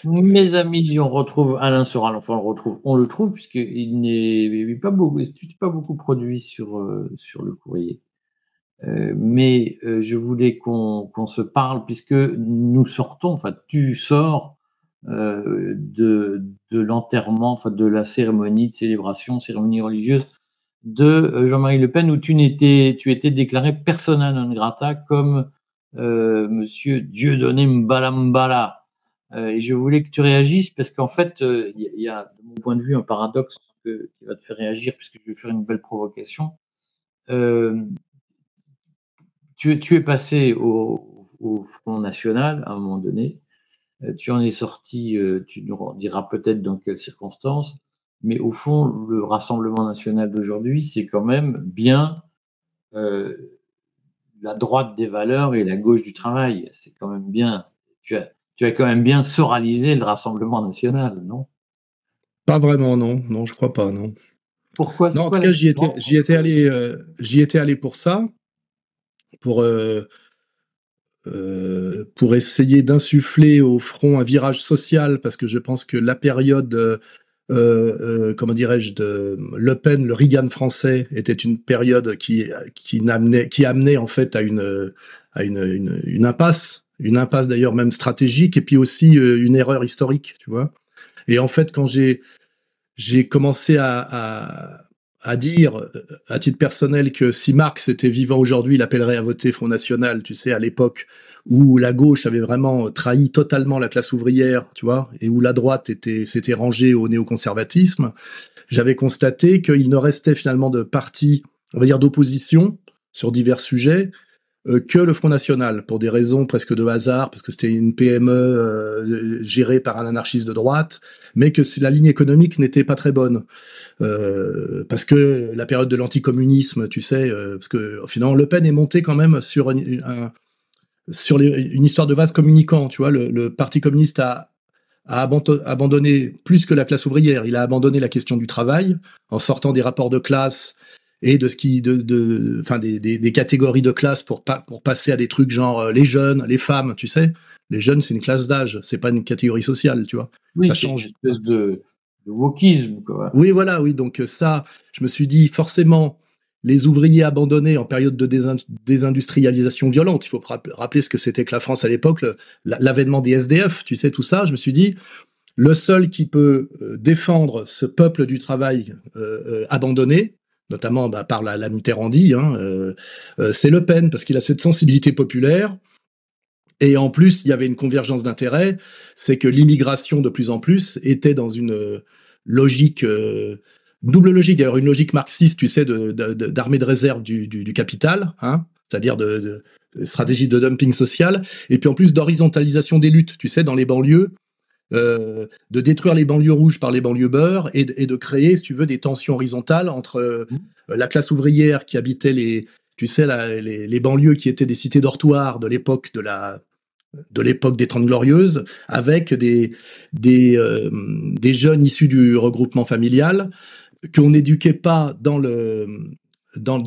Mes amis, on retrouve Alain Soral, enfin on le trouve puisqu'il n'est pas beaucoup, pas beaucoup produit sur le courrier. Mais je voulais qu'on se parle puisque nous sortons, enfin tu sors de l'enterrement, enfin de la cérémonie de célébration, cérémonie religieuse de Jean-Marie Le Pen où tu étais déclaré persona non grata comme Monsieur Dieudonné Mbala Mbala. Et je voulais que tu réagisses parce qu'en fait, il y a, de mon point de vue, un paradoxe qui va te faire réagir puisque je vais faire une belle provocation. Euh, tu es passé au Front National à un moment donné. Tu en es sorti, tu nous diras peut-être dans quelles circonstances, mais au fond, le Rassemblement national d'aujourd'hui, c'est quand même bien euh, la droite des valeurs et la gauche du travail. C'est quand même bien. Tu as quand même bien soralisé le Rassemblement national, non? Pas vraiment, non, non, je crois pas, non. Pourquoi? Non, C'est en quoi tout la cas, différence j'y étais allé pour ça, pour pour essayer d'insuffler au front un virage social, parce que je pense que la période, comment dirais-je, de Le Pen, le Reagan français, était une période qui amenait en fait à une impasse d'ailleurs même stratégique, et puis aussi une erreur historique, tu vois. Et en fait, quand j'ai commencé à dire, à titre personnel, que si Marx était vivant aujourd'hui, il appellerait à voter Front National, tu sais, à l'époque où la gauche avait vraiment trahi totalement la classe ouvrière, tu vois, et où la droite s'était rangée au néoconservatisme. J'avais constaté qu'il ne restait finalement de parti, on va dire, d'opposition sur divers sujets, que le Front National, pour des raisons presque de hasard, parce que c'était une PME gérée par un anarchiste de droite, mais que la ligne économique n'était pas très bonne. Parce que la période de l'anticommunisme, tu sais, parce que finalement Le Pen est monté quand même sur une histoire de vase communicant, tu vois. Le Parti communiste a abandonné plus que la classe ouvrière. Il a abandonné la question du travail en sortant des rapports de classe et de ce qui, enfin des catégories de classe pour passer à des trucs genre les jeunes, les femmes, tu sais. Les jeunes, c'est une classe d'âge, c'est pas une catégorie sociale, tu vois. Oui, Ça c'est une change. espèce de wokisme, quoi. Oui, voilà, oui. Donc ça, je me suis dit forcément, les ouvriers abandonnés en période de désindustrialisation violente. Il faut rappeler ce que c'était que la France à l'époque, l'avènement des SDF, tu sais, tout ça. Je me suis dit, le seul qui peut défendre ce peuple du travail abandonné, notamment par la Mitterrandie, hein, c'est Le Pen, parce qu'il a cette sensibilité populaire. Et en plus, il y avait une convergence d'intérêts, c'est que l'immigration de plus en plus était dans une logique, double logique, d'ailleurs une logique marxiste, tu sais, d'armée de réserve du capital, hein, c'est-à-dire de stratégie de dumping social, et puis en plus d'horizontalisation des luttes, tu sais, dans les banlieues, de détruire les banlieues rouges par les banlieues beurre et de créer, si tu veux, des tensions horizontales entre la classe ouvrière qui habitait tu sais, les banlieues qui étaient des cités dortoirs de l'époque de l'époque des Trente Glorieuses, avec des jeunes issus du regroupement familial qu'on n'éduquait pas dans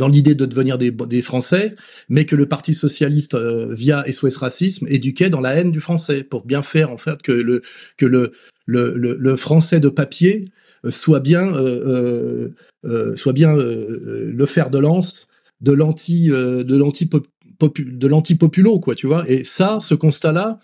l'idée de devenir des Français, mais que le Parti socialiste, via SOS Racisme, éduquait dans la haine du français, pour bien faire en fait que le français de papier soit bien le fer de lance de l'anti-populo, quoi, tu vois. Et ça, ce constat-là,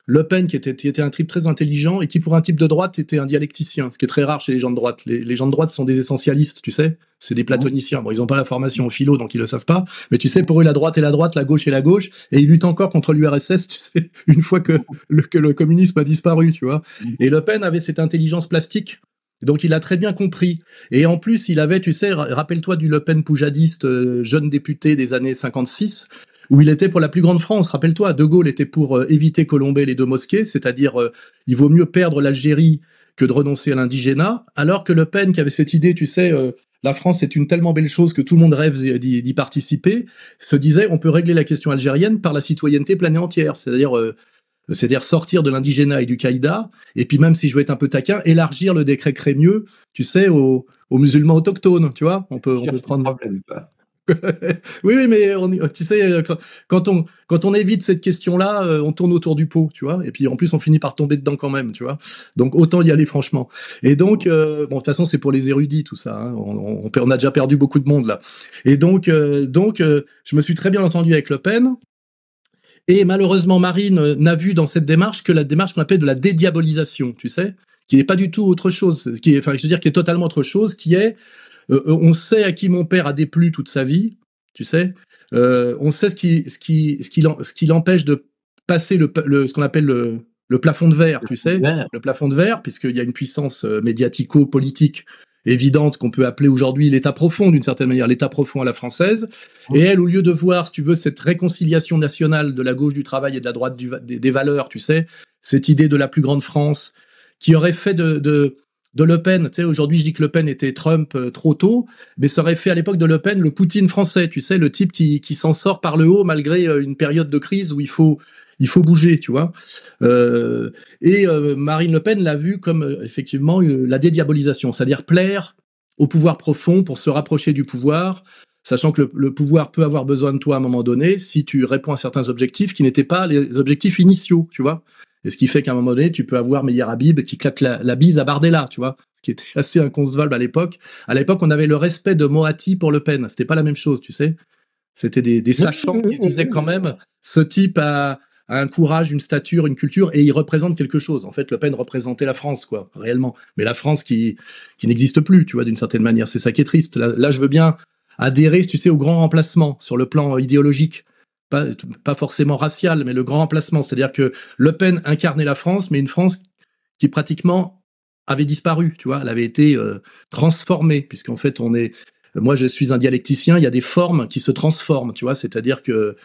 Le Pen, qui était un type très intelligent et qui, pour un type de droite, était un dialecticien, ce qui est très rare chez les gens de droite. Les gens de droite sont des essentialistes, tu sais, c'est des platoniciens. Bon, ils n'ont pas la formation au philo, donc ils le savent pas. Mais tu sais, pour eux, la droite est la droite, la gauche est la gauche, et ils luttent encore contre l'URSS, tu sais, une fois que le communisme a disparu, tu vois. Et Le Pen avait cette intelligence plastique. Donc il a très bien compris. Et en plus, il avait, tu sais, rappelle-toi du Le Pen poujadiste, jeune député des années 56, où il était pour la plus grande France. Rappelle-toi, De Gaulle était pour éviter Colombey les deux mosquées, c'est-à-dire il vaut mieux perdre l'Algérie que de renoncer à l'indigénat, alors que Le Pen, qui avait cette idée, tu sais, la France est une tellement belle chose que tout le monde rêve d'y participer, se disait on peut régler la question algérienne par la citoyenneté pleine et entière, c'est-à-dire sortir de l'indigénat et du caïda, et puis même si je veux être un peu taquin, élargir le décret Crémieux, tu sais, aux musulmans autochtones, tu vois, on peut Cherche le prendre. problème, quoi. Oui, oui, mais tu sais, quand on évite cette question-là, on tourne autour du pot, tu vois. Et puis en plus, on finit par tomber dedans quand même, tu vois. Donc autant y aller franchement. Et donc, bon, de toute façon, c'est pour les érudits tout ça. Hein. On a déjà perdu beaucoup de monde là. Et donc, je me suis très bien entendu avec Le Pen. Et malheureusement, Marine n'a vu dans cette démarche que la démarche qu'on appelle de la dédiabolisation, tu sais, qui n'est pas du tout autre chose, enfin, je veux dire, qui est totalement autre chose, qui est on sait à qui mon père a déplu toute sa vie, tu sais. On sait ce qui l'empêche de passer ce qu'on appelle le plafond de verre, tu sais. Le plafond de verre, puisqu'il y a une puissance médiatico-politique évidente qu'on peut appeler aujourd'hui l'état profond, d'une certaine manière, l'état profond à la française. Et elle, au lieu de voir, si tu veux, cette réconciliation nationale de la gauche du travail et de la droite des valeurs, tu sais, cette idée de la plus grande France, qui aurait fait de Le Pen, tu sais, aujourd'hui je dis que Le Pen était Trump trop tôt, mais ça aurait fait à l'époque de Le Pen le Poutine français, tu sais, le type qui s'en sort par le haut malgré une période de crise où il faut bouger, tu vois. Marine Le Pen l'a vu comme effectivement la dédiabolisation, c'est-à-dire plaire au pouvoir profond pour se rapprocher du pouvoir, sachant que le pouvoir peut avoir besoin de toi à un moment donné si tu réponds à certains objectifs qui n'étaient pas les objectifs initiaux, tu vois. Et ce qui fait qu'à un moment donné, tu peux avoir Meyer Habib qui claque la bise à Bardella, tu vois, ce qui était assez inconcevable à l'époque. À l'époque, on avait le respect de Moatti pour Le Pen. C'était pas la même chose, tu sais. C'était des sachants qui disaient quand même, ce type a un courage, une stature, une culture, et il représente quelque chose. En fait, Le Pen représentait la France, quoi, réellement. Mais la France qui n'existe plus, tu vois, d'une certaine manière. C'est ça qui est triste. Là, je veux bien adhérer, tu sais, au grand remplacement sur le plan idéologique. Pas forcément racial, mais le grand remplacement. C'est-à-dire que Le Pen incarnait la France, mais une France qui pratiquement avait disparu, tu vois. Elle avait été transformée, puisqu'en fait, moi, je suis un dialecticien, il y a des formes qui se transforment, tu vois. C'est-à-dire que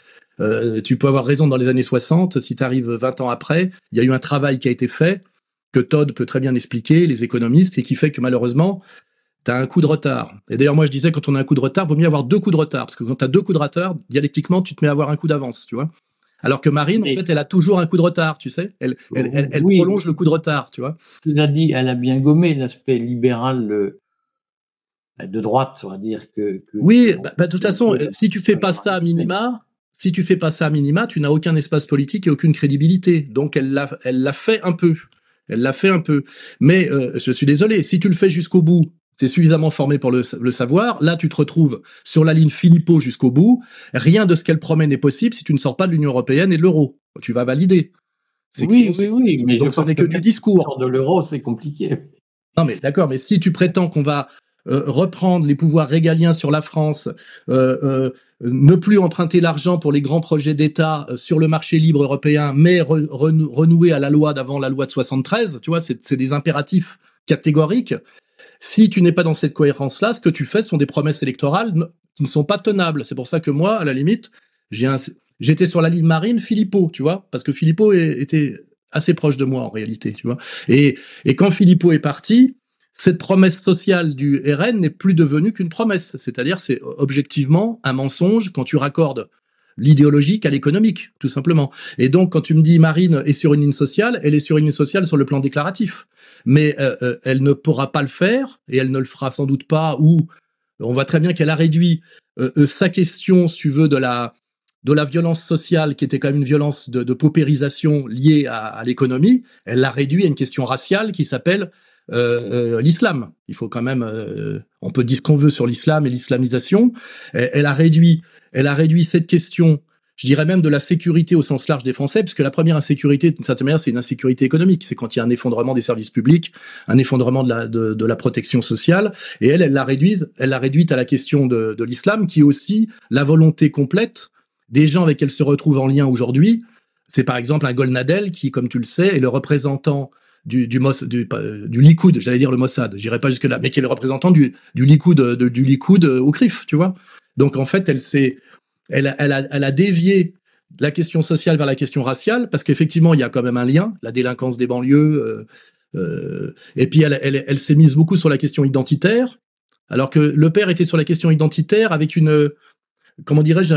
tu peux avoir raison dans les années 60, si tu arrives 20 ans après, il y a eu un travail qui a été fait, que Todd peut très bien expliquer, les économistes, et qui fait que malheureusement, tu as un coup de retard. Et d'ailleurs, moi, je disais, quand on a un coup de retard, il vaut mieux avoir 2 coups de retard. Parce que quand tu as 2 coups de retard, dialectiquement, tu te mets à avoir un coup d'avance, tu vois. Alors que Marine, en fait, elle a toujours un coup de retard, tu sais. Elle Oui, prolonge le coup de retard, tu vois. cela dit, elle a bien gommé l'aspect libéral de droite, on va dire Oui, de toute façon, si tu fais pas ça à minima, tu n'as aucun espace politique et aucune crédibilité. Donc, elle l'a fait un peu. Elle l'a fait un peu. Mais je suis désolé, si tu le fais jusqu'au bout, tu es suffisamment formé pour le savoir. Là, tu te retrouves sur la ligne Philippot jusqu'au bout. Rien de ce qu'elle promet n'est possible si tu ne sors pas de l'Union européenne et de l'euro. Tu vas valider. Oui, oui, oui, mais je Donc, ce pense n'est que que du même si on discours. sort de l'euro, c'est compliqué. Non, mais d'accord, mais si tu prétends qu'on va reprendre les pouvoirs régaliens sur la France, ne plus emprunter l'argent pour les grands projets d'État sur le marché libre européen, mais renouer à la loi d'avant la loi de 73, tu vois, c'est des impératifs catégoriques. Si tu n'es pas dans cette cohérence-là, ce que tu fais sont des promesses électorales qui ne sont pas tenables. C'est pour ça que moi, à la limite, j'étais sur la ligne Marine Philippot, tu vois, parce que Philippot était assez proche de moi en réalité, tu vois. Et quand Philippot est parti, cette promesse sociale du RN n'est plus devenue qu'une promesse. C'est-à-dire, c'est objectivement un mensonge quand tu raccordes l'idéologique à l'économique, tout simplement. Et donc, quand tu me dis Marine est sur une ligne sociale, elle est sur une ligne sociale sur le plan déclaratif. Mais elle ne pourra pas le faire, et elle ne le fera sans doute pas, ou on voit très bien qu'elle a réduit sa question, si tu veux, de la violence sociale, qui était quand même une violence de paupérisation liée à l'économie, elle l'a réduit à une question raciale qui s'appelle l'islam. Il faut quand même, on peut dire ce qu'on veut sur l'islam et l'islamisation. Elle a réduit cette question, je dirais même de la sécurité au sens large des Français, parce que la première insécurité, d'une certaine manière, c'est une insécurité économique. C'est quand il y a un effondrement des services publics, un effondrement de la protection sociale. Et elle l'a réduite à la question de l'islam, qui est aussi la volonté complète des gens avec qui elle se retrouve en lien aujourd'hui. C'est par exemple un Golnadel qui, comme tu le sais, est le représentant du Likoud, j'allais dire le Mossad, j'irai pas jusque là, mais qui est le représentant du Likoud au CRIF, tu vois. Donc en fait, elle a dévié la question sociale vers la question raciale, parce qu'effectivement, il y a quand même un lien, la délinquance des banlieues, et puis elle s'est mise beaucoup sur la question identitaire, alors que le père était sur la question identitaire avec comment dirais-je,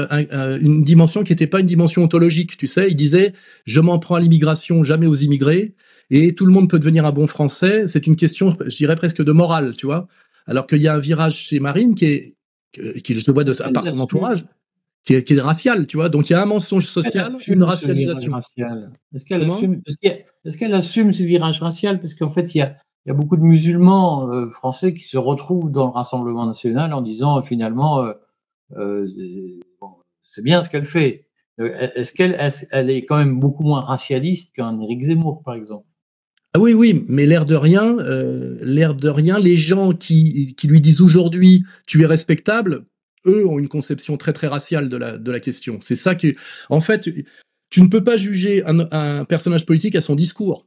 une dimension qui n'était pas une dimension ontologique, tu sais. Il disait, je m'en prends à l'immigration, jamais aux immigrés, et tout le monde peut devenir un bon Français. C'est une question, je dirais presque de morale, tu vois. Alors qu'il y a un virage chez Marine qui est je vois Est-ce qu'elle par son l'assume? entourage, qui est racial, tu vois. Donc il y a un mensonge Est-ce qu'elle social, une assume ce virage racialisation. racial? Est-ce qu'elle Comment? assume est-ce qu'elle assume ce virage racial? Parce qu'en fait, il y a beaucoup de musulmans, français qui se retrouvent dans le Rassemblement national en disant, finalement, bon, c'est bien ce qu'elle fait. Elle est quand même beaucoup moins racialiste qu'un Éric Zemmour, par exemple? Ah oui, oui, mais l'air de rien, les gens qui lui disent aujourd'hui: «Tu es respectable», eux ont une conception très, très raciale de la question. C'est ça qui en fait, tu ne peux pas juger un personnage politique à son discours.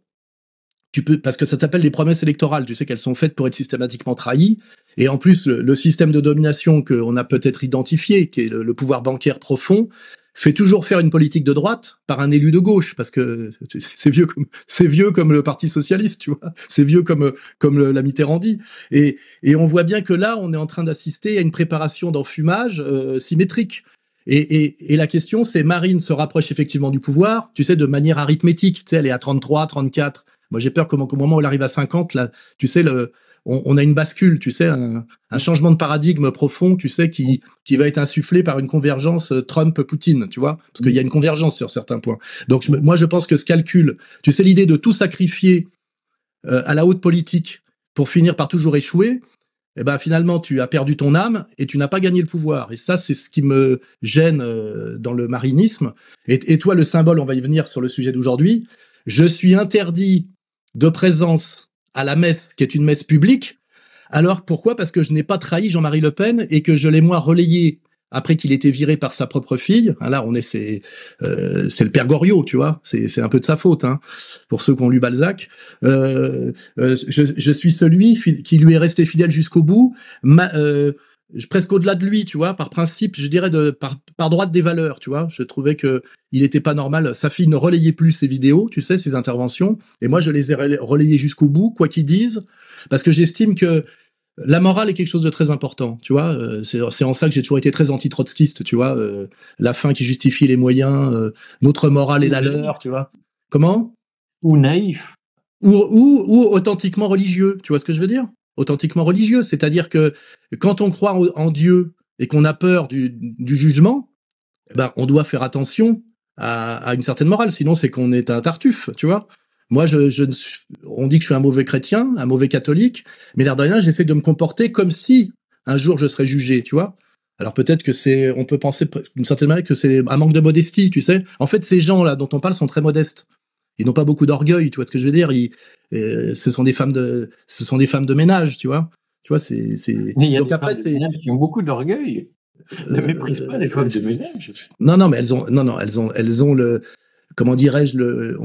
Tu peux parce que ça s'appelle les promesses électorales, tu sais qu'elles sont faites pour être systématiquement trahies et en plus le système de domination qu'on a peut-être identifié, qui est le pouvoir bancaire profond, fait toujours faire une politique de droite par un élu de gauche parce que c'est vieux comme le Parti socialiste, tu vois? C'est vieux comme la Mitterrandie et on voit bien que là, on est en train d'assister à une préparation d'enfumage, symétrique. Et la question, c'est Marine se rapproche effectivement du pouvoir, tu sais, de manière arithmétique. Tu sais, elle est à 33, 34. Moi, j'ai peur qu'au moment où elle arrive à 50, là, tu sais, on a une bascule, tu sais, un changement de paradigme profond, tu sais, qui va être insufflé par une convergence Trump-Poutine, tu vois, parce qu'il y a une convergence sur certains points. Donc, moi, je pense que ce calcul, tu sais, l'idée de tout sacrifier à la haute politique pour finir par toujours échouer, eh ben finalement, tu as perdu ton âme et tu n'as pas gagné le pouvoir. Et ça, c'est ce qui me gêne dans le marinisme. Et toi, le symbole, on va y venir sur le sujet d'aujourd'hui. Je suis interdit de présence à la messe, qui est une messe publique. Alors pourquoi? Parce que je n'ai pas trahi Jean-Marie Le Pen et que je l'ai moi relayé après qu'il était viré par sa propre fille. Là, c'est le père Goriot, tu vois. C'est un peu de sa faute, hein, pour ceux qui ont lu Balzac. Je suis celui qui lui est resté fidèle jusqu'au bout. Presque au-delà de lui, tu vois, par principe, je dirais par droit des valeurs, tu vois. Je trouvais que il était pas normal. Sa fille ne relayait plus ses vidéos, tu sais, ses interventions, et moi je les ai relayées jusqu'au bout, quoi qu'ils disent, parce que j'estime que la morale est quelque chose de très important, tu vois. C'est en ça que j'ai toujours été très anti-trotskiste, tu vois. La fin qui justifie les moyens, notre morale est Ou la naïf, leur, tu vois. Comment? ou naïf. Ou authentiquement religieux, tu vois ce que je veux dire? Authentiquement religieux, c'est-à-dire que quand on croit en Dieu et qu'on a peur du jugement, ben, on doit faire attention à une certaine morale, sinon c'est qu'on est un tartuffe, tu vois. Moi, on dit que je suis un mauvais chrétien, un mauvais catholique, mais l'air de rien, j'essaie de me comporter comme si un jour je serais jugé, tu vois. Alors peut-être que on peut penser d'une certaine manière que c'est un manque de modestie, tu sais. En fait, ces gens-là dont on parle sont très modestes. Ils n'ont pas beaucoup d'orgueil, tu vois ce que je veux dire. Ce sont des femmes de ménage, tu vois. Tu vois, Mais il y a donc des après femmes de c'est, ménage qui ont beaucoup d'orgueil. Ne méprise pas les femmes de ménage. non, non, mais elles ont le, comment dirais-je,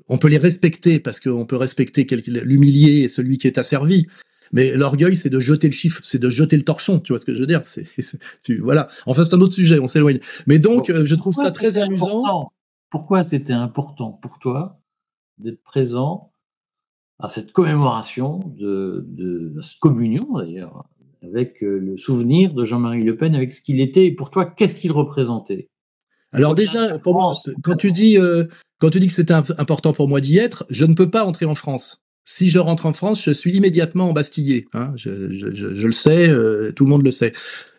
on peut les respecter parce qu'on peut respecter l'humilié et celui qui est asservi. Mais l'orgueil, c'est de jeter le chiffre, c'est de jeter le torchon, tu vois ce que je veux dire. Voilà. Enfin, c'est un autre sujet, on s'éloigne. Mais donc, Bon, je trouve ça très amusant. pourquoi c'était important pour toi d'être présent à cette commémoration de cette communion d'ailleurs, avec, le souvenir de Jean-Marie Le Pen, avec ce qu'il était et pour toi, qu'est-ce qu'il représentait? Alors Au-delà de déjà, la pour moi, France, concrètement. quand tu dis que c'était important pour moi d'y être, je ne peux pas entrer en France. Si je rentre en France, je suis immédiatement embastillé. Hein. Je le sais, tout le monde le sait.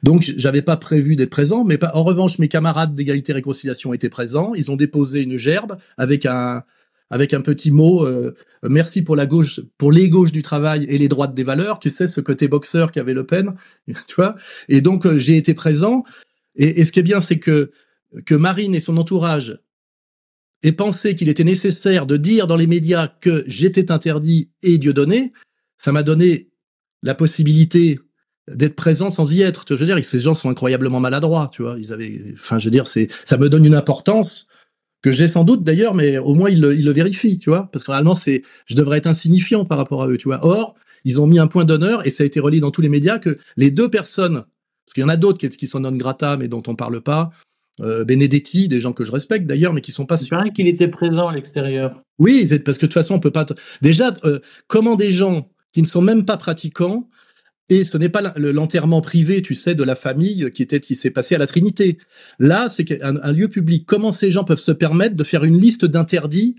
Donc, j'avais pas prévu d'être présent, mais en revanche, mes camarades d'égalité et réconciliation étaient présents. Ils ont déposé une gerbe avec un petit mot merci pour la gauche, pour les gauches du travail et les droites des valeurs. Tu sais, ce côté boxeur qu'avait Le Pen, tu vois. Et donc, j'ai été présent. Et ce qui est bien, c'est que Marine et son entourage aient pensé qu'il était nécessaire de dire dans les médias que j'étais interdit et Dieudonné, ça m'a donné la possibilité d'être présent sans y être. Tu vois, je veux dire, ces gens sont incroyablement maladroits, tu vois. Enfin, je veux dire, ça me donne une importance que j'ai sans doute d'ailleurs, mais au moins ils le vérifient, tu vois. Parce que réellement, je devrais être insignifiant par rapport à eux, tu vois. Or, ils ont mis un point d'honneur et ça a été relayé dans tous les médias que les deux personnes, parce qu'il y en a d'autres qui sont non grata mais dont on parle pas, Benedetti, des gens que je respecte d'ailleurs, mais qui sont pas. Il paraît qu'il était présent à l'extérieur. Oui, parce que de toute façon, on peut pas. Déjà, comment des gens qui ne sont même pas pratiquants, et ce n'est pas l'enterrement privé, tu sais, de la famille qui s'est passé à la Trinité. Là, c'est un lieu public. Comment ces gens peuvent se permettre de faire une liste d'interdits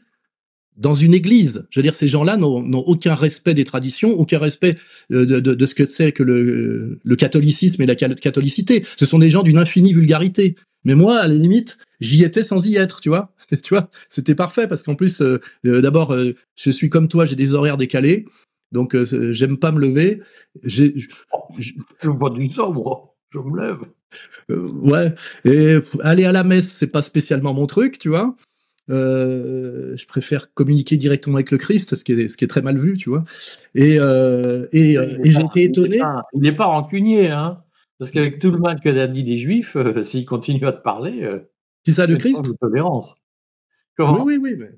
dans une église. Je veux dire, ces gens-là n'ont aucun respect des traditions, aucun respect de ce que c'est que le catholicisme et la catholicité. Ce sont des gens d'une infinie vulgarité. Mais moi, à la limite, j'y étais sans y être, tu vois. Tu vois, c'était parfait parce qu'en plus, d'abord, je suis comme toi, j'ai des horaires décalés, donc j'aime pas me lever. J'ai, Je ne pas du ça, moi. Je me lève. ouais, et aller à la messe, c'est pas spécialement mon truc, tu vois. Je préfère communiquer directement avec le Christ, ce qui est très mal vu, tu vois. Et j'ai été étonné. Il n'est pas rancunier, hein. Parce qu'avec tout le mal que a dit les Juifs, s'il continue à te parler, Qui ça, le fais preuve Christ? de tolérance. Oui, Comment? oui, oui, mais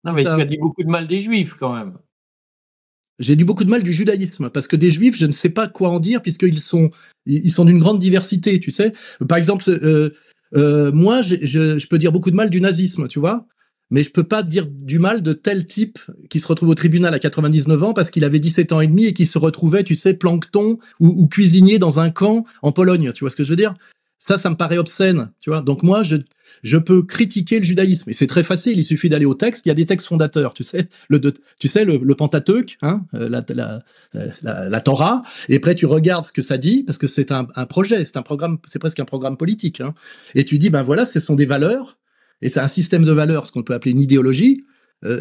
Non, qui mais tu ça? as dit beaucoup de mal des Juifs quand même. J'ai dit beaucoup de mal du judaïsme, parce que des juifs, je ne sais pas quoi en dire, ils sont d'une grande diversité, tu sais. Par exemple, moi, je peux dire beaucoup de mal du nazisme, tu vois, mais je peux pas dire du mal de tel type qui se retrouve au tribunal à 99 ans parce qu'il avait 17 ans et demi et qui se retrouvait, tu sais, plancton ou cuisinier dans un camp en Pologne, tu vois ce que je veux dire? Ça me paraît obscène, tu vois. Donc moi, je peux critiquer le judaïsme. Et c'est très facile, il suffit d'aller au texte. Il y a des textes fondateurs, tu sais, le Pentateuque, hein, la Torah. Et après, tu regardes ce que ça dit, parce que c'est un projet, c'est un programme, c'est presque un programme politique. Hein. Et tu dis, ben voilà, ce sont des valeurs, et c'est un système de valeurs, ce qu'on peut appeler une idéologie.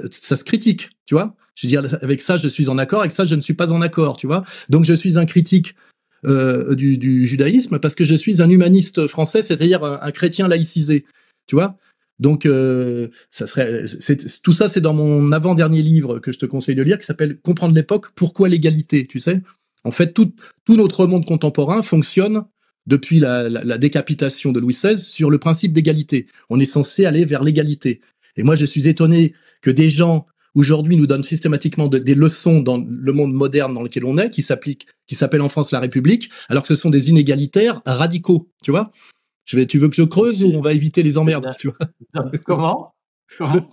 Ça se critique, tu vois. Je veux dire, avec ça, je suis en accord, avec ça, je ne suis pas en accord, tu vois. Donc, je suis un critique du judaïsme parce que je suis un humaniste français, c'est-à-dire un chrétien laïcisé, tu vois. Donc, tout ça, c'est dans mon avant-dernier livre que je te conseille de lire, qui s'appelle Comprendre l'époque, pourquoi l'égalité, tu sais. En fait, tout notre monde contemporain fonctionne depuis la décapitation de Louis XVI sur le principe d'égalité. On est censé aller vers l'égalité. Et moi, je suis étonné que des gens aujourd'hui nous donnent systématiquement des leçons dans le monde moderne dans lequel on est, qui s'appelle en France la République, alors que ce sont des inégalitaires radicaux, tu vois. Tu veux que je creuse ou on va éviter les emmerdes, tu vois? Comment? Comment?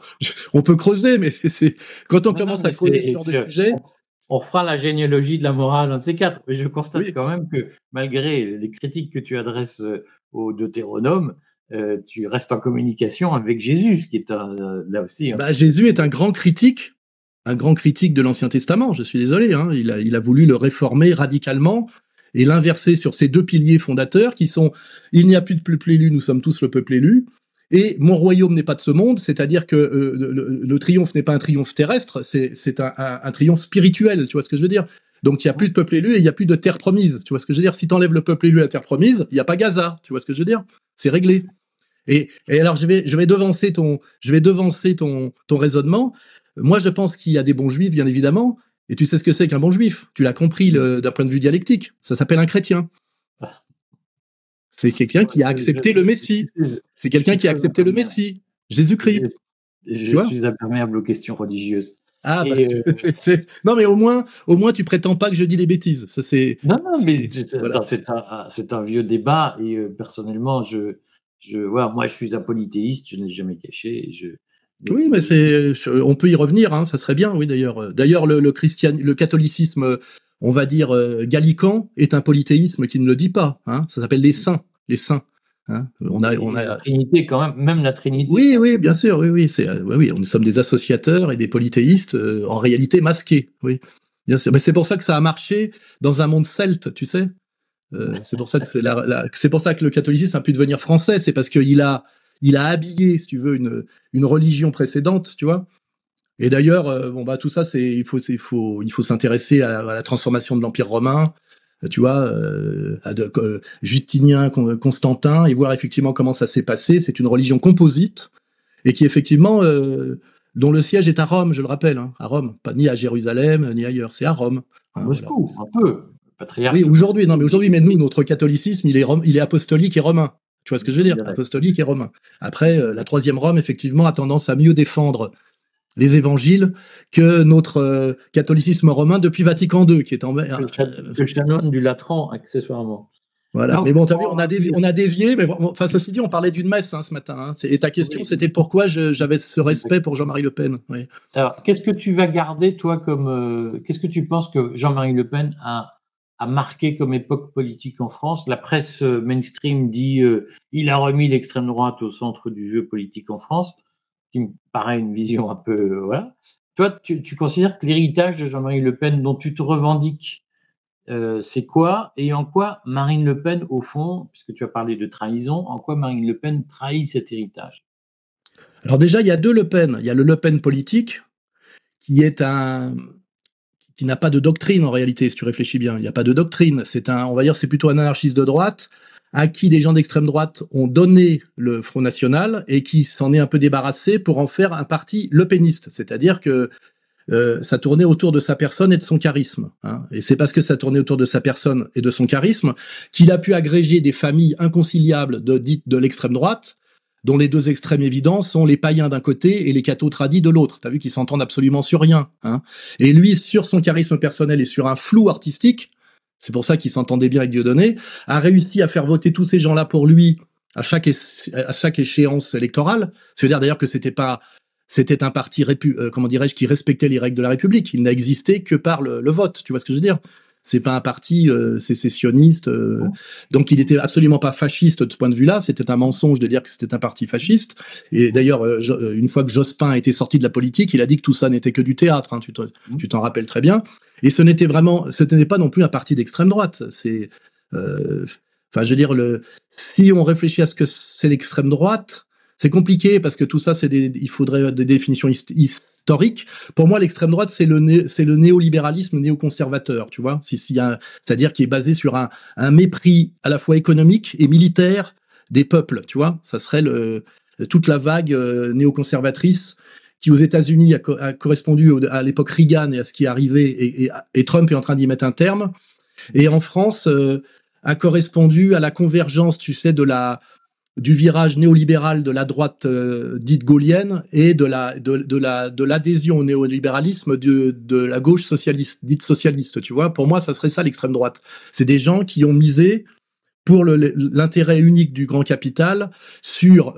On peut creuser, mais c'est quand on Non, non, commence à mais creuser ce genre de sujet, on fera la généalogie de la morale, un de ces 4. Mais je constate oui. quand même que malgré les critiques que tu adresses, au Deutéronome, tu restes en communication avec Jésus, ce qui est là aussi un Bah, truc que Jésus tu est un grand critique de l'Ancien Testament. Je suis désolé, hein. Il a voulu le réformer radicalement et l'inverser sur ces deux piliers fondateurs qui sont il n'y a plus de peuple élu, nous sommes tous le peuple élu. Et mon royaume n'est pas de ce monde, c'est-à-dire que le triomphe n'est pas un triomphe terrestre, c'est un triomphe spirituel, tu vois ce que je veux dire. Donc il n'y a plus de peuple élu et il n'y a plus de terre promise, tu vois ce que je veux dire. Si tu enlèves le peuple élu à la terre promise, il n'y a pas Gaza, tu vois ce que je veux dire. C'est réglé. Et alors, je vais devancer ton raisonnement. Moi, je pense qu'il y a des bons juifs, bien évidemment. Et tu sais ce que c'est qu'un bon juif. Tu l'as compris d'un point de vue dialectique. Ça s'appelle un chrétien. ah, C'est quelqu'un moi qui a accepté le Messie. C'est je quelqu'un suis qui a très accepté le imperméable. Messie. Jésus-Christ. Je Tu vois? suis imperméable aux questions religieuses Ah, bah, et non, mais au moins, tu prétends pas que je dis des bêtises. Ça, non, non, mais voilà. c'est un vieux débat et personnellement, voilà, moi, je suis un polythéiste, je n'ai jamais caché et Oui, mais on peut y revenir, hein, ça serait bien, oui, d'ailleurs. D'ailleurs, le catholicisme, on va dire, gallican, est un polythéisme qui ne le dit pas, hein. Ça s'appelle les saints, les saints. Hein. On et la a, Trinité quand même la Trinité, oui, c'est un oui, peu bien sûr, oui, oui, oui, nous sommes des associateurs et des polythéistes, en réalité masqués, oui, bien sûr. Mais c'est pour ça que ça a marché dans un monde celte, tu sais. C'est pour ça que c'est pour ça que le catholicisme a pu devenir français, c'est parce il a habillé, si tu veux, une religion précédente, tu vois. Et d'ailleurs, bon bah tout ça, il faut s'intéresser à la transformation de l'Empire romain, tu vois, Justinien, Constantin, et voir effectivement comment ça s'est passé. C'est une religion composite et qui effectivement, dont le siège est à Rome, je le rappelle, hein, à Rome, pas ni à Jérusalem ni ailleurs, c'est à Rome. à Hein, voilà. Moscou, un peu, le Oui, patriarche de aujourd'hui, non, Moscou, mais aujourd'hui, mais nous, notre catholicisme, il est apostolique et romain. Tu vois ce que nous je veux sommes dire? bien d'accord. Apostolique et romain. Après, la troisième Rome, effectivement, a tendance à mieux défendre les évangiles que notre catholicisme romain depuis Vatican II, qui est en Que chanoine du Latran, accessoirement. voilà. Donc Mais bon, t'as vu, pour en revenir on a dévié, mais enfin, ceci dit, on parlait d'une messe hein, ce matin. Hein. Et ta question, oui, c'était pourquoi j'avais ce respect pour Jean-Marie Le Pen. Oui. alors qu'est-ce que tu vas garder toi comme, qu'est-ce que tu penses que Jean-Marie Le Pen a marqué comme époque politique en France? La presse, mainstream dit, «Il a remis l'extrême droite au centre du jeu politique en France». qui me paraît une vision un peu, voilà. Toi, tu considères que l'héritage de Jean-Marie Le Pen dont tu te revendiques, c'est quoi? Et en quoi Marine Le Pen, au fond, puisque tu as parlé de trahison, en quoi Marine Le Pen trahit cet héritage? Alors déjà, il y a 2 Le Pen. Il y a le Le Pen politique, qui est un qui n'a pas de doctrine en réalité, si tu réfléchis bien. Il n'y a pas de doctrine. C'est un, on va dire, c'est plutôt un anarchiste de droite à qui des gens d'extrême droite ont donné le Front National et qui s'en est un peu débarrassé pour en faire un parti le peniste. C'est-à-dire que ça tournait autour de sa personne et de son charisme. Hein. Et c'est parce que ça tournait autour de sa personne et de son charisme qu'il a pu agréger des familles inconciliables dites de l'extrême droite, dont les 2 extrêmes évidents sont les païens d'un côté et les cathos tradis de l'autre. T'as vu qu'ils s'entendent absolument sur rien. Hein. Et lui, sur son charisme personnel et sur un flou artistique, c'est pour ça qu'il s'entendait bien avec Dieudonné, a réussi à faire voter tous ces gens-là pour lui à chaque échéance électorale. C'est-à-dire d'ailleurs que c'était un parti comment dirais-je, qui respectait les règles de la République. Il n'a existé que par le vote. Tu vois ce que je veux dire? C'est pas un parti sécessionniste. Donc il était absolument pas fasciste de ce point de vue-là. C'était un mensonge de dire que c'était un parti fasciste. Et d'ailleurs, une fois que Jospin était sorti de la politique, il a dit que tout ça n'était que du théâtre. Hein, tu t'en rappelles très bien. Et ce n'était pas non plus un parti d'extrême droite. Enfin, je veux dire, si on réfléchit à ce que c'est l'extrême droite, c'est compliqué parce que tout ça, il faudrait des définitions historiques. Pour moi, l'extrême droite, c'est le néolibéralisme néoconservateur, tu vois. C'est-à-dire qui est basé sur un mépris à la fois économique et militaire des peuples, tu vois. Ça serait toute la vague néoconservatrice qui, aux États-Unis, a correspondu à l'époque Reagan et à ce qui est arrivé, et Trump est en train d'y mettre un terme. Et en France, a correspondu à la convergence, tu sais, du virage néolibéral de la droite dite gaulienne et de l'adhésion au néolibéralisme de la gauche socialiste, dite socialiste, tu vois. Pour moi, ça serait ça l'extrême droite. C'est des gens qui ont misé pour l'intérêt unique du grand capital sur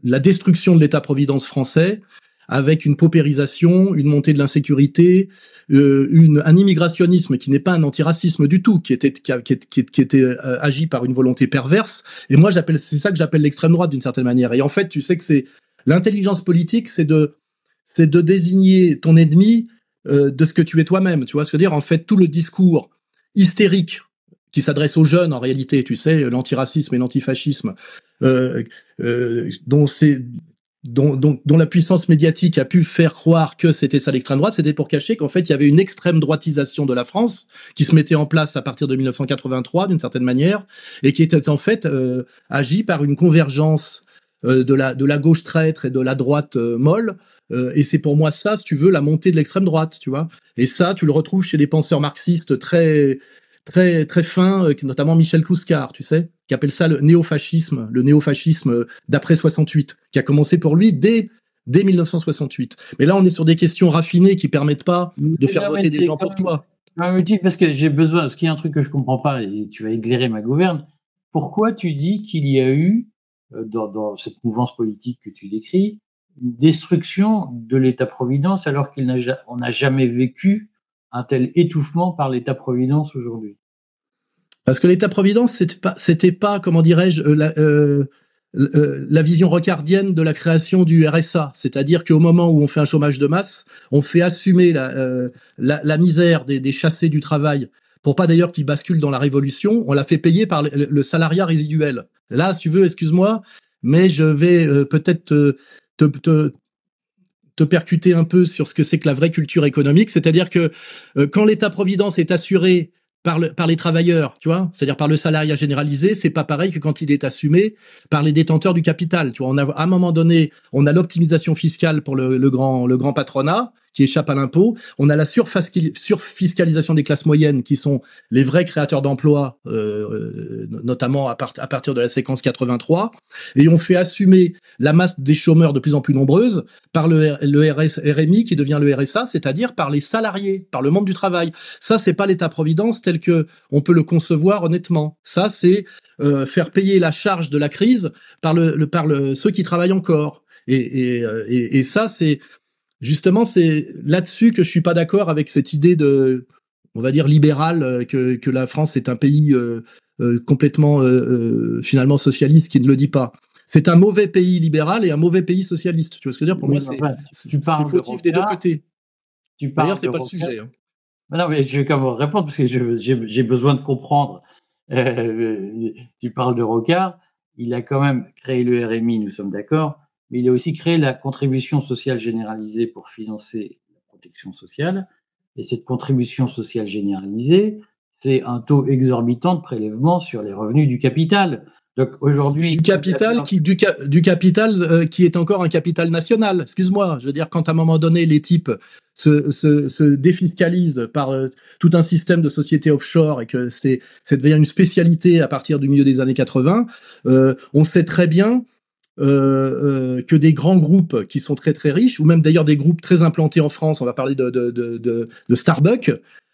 la destruction de l'État-providence français, avec une paupérisation, une montée de l'insécurité, un immigrationnisme qui n'est pas un antiracisme du tout, qui était agi par une volonté perverse. Et moi, c'est ça que j'appelle l'extrême droite d'une certaine manière. Et en fait, tu sais que c'est l'intelligence politique, c'est de désigner ton ennemi de ce que tu es toi-même. Tu vois ce que je veux dire? En fait, tout le discours hystérique qui s'adresse aux jeunes en réalité, tu sais, l'antiracisme et l'antifascisme, dont la puissance médiatique a pu faire croire que c'était ça l'extrême droite, c'était pour cacher qu'en fait il y avait une extrême droitisation de la France qui se mettait en place à partir de 1983 d'une certaine manière et qui était en fait agie par une convergence de la gauche traître et de la droite molle. Et c'est pour moi ça, si tu veux, la montée de l'extrême droite, tu vois. Et ça, tu le retrouves chez des penseurs marxistes très très très fin, notamment Michel Clouscar, tu sais, qui appelle ça le néofascisme d'après 68, qui a commencé pour lui dès 1968. Mais là, on est sur des questions raffinées qui permettent pas de faire voter des gens pour toi. Parce que j'ai besoin, ce qui est un truc que je comprends pas, et tu vas éclairer ma gouverne, pourquoi tu dis qu'il y a eu, dans cette mouvance politique que tu décris, une destruction de l'État-providence alors on n'a jamais vécu un tel étouffement par l'État-providence aujourd'hui? Parce que l'État-providence, c'était pas, comment dirais-je, la vision rocardienne de la création du RSA. C'est-à-dire qu'au moment où on fait un chômage de masse, on fait assumer la misère des chassés du travail, pour pas d'ailleurs qu'ils basculent dans la révolution, on la fait payer par le salariat résiduel. Là, si tu veux, excuse-moi, mais je vais peut-être te percuter un peu sur ce que c'est que la vraie culture économique, c'est-à-dire que quand l'État-providence est assuré par les travailleurs, tu vois, c'est-à-dire par le salariat généralisé, c'est pas pareil que quand il est assumé par les détenteurs du capital. Tu vois, à un moment donné, on a l'optimisation fiscale pour le grand patronat qui échappe à l'impôt. On a la surfiscalisation des classes moyennes qui sont les vrais créateurs d'emplois, notamment à partir de la séquence 83. Et on fait assumer la masse des chômeurs de plus en plus nombreuses par le RMI qui devient le RSA, c'est-à-dire par les salariés, par le monde du travail. Ça, c'est pas l'État-providence tel que on peut le concevoir honnêtement. Ça, c'est faire payer la charge de la crise par ceux qui travaillent encore. Et ça, c'est justement, c'est là-dessus que je suis pas d'accord avec cette idée on va dire libérale, que la France est un pays complètement finalement socialiste qui ne le dit pas. c'est un mauvais pays libéral et un mauvais pays socialiste. Tu vois ce que je veux dire? Pour Oui, moi, mais c'est enfin, tu parles de fautif des deux Rocard, côtés. tu D'ailleurs, parles de c'est pas le Rocard. sujet. Hein. Mais non, mais je vais quand même répondre parce que j'ai besoin de comprendre. Tu parles de Rocard, il a quand même créé le RMI, nous sommes d'accord, mais il a aussi créé la contribution sociale généralisée pour financer la protection sociale. Et cette contribution sociale généralisée, c'est un taux exorbitant de prélèvement sur les revenus du capital. Donc aujourd'hui, Du capital du capital qui est encore un capital national. Excuse-moi, je veux dire quand à un moment donné les types se défiscalisent par tout un système de sociétés offshore et que c'est devient une spécialité à partir du milieu des années 80, on sait très bien que des grands groupes qui sont très très riches, ou même d'ailleurs des groupes très implantés en France, on va parler de Starbucks,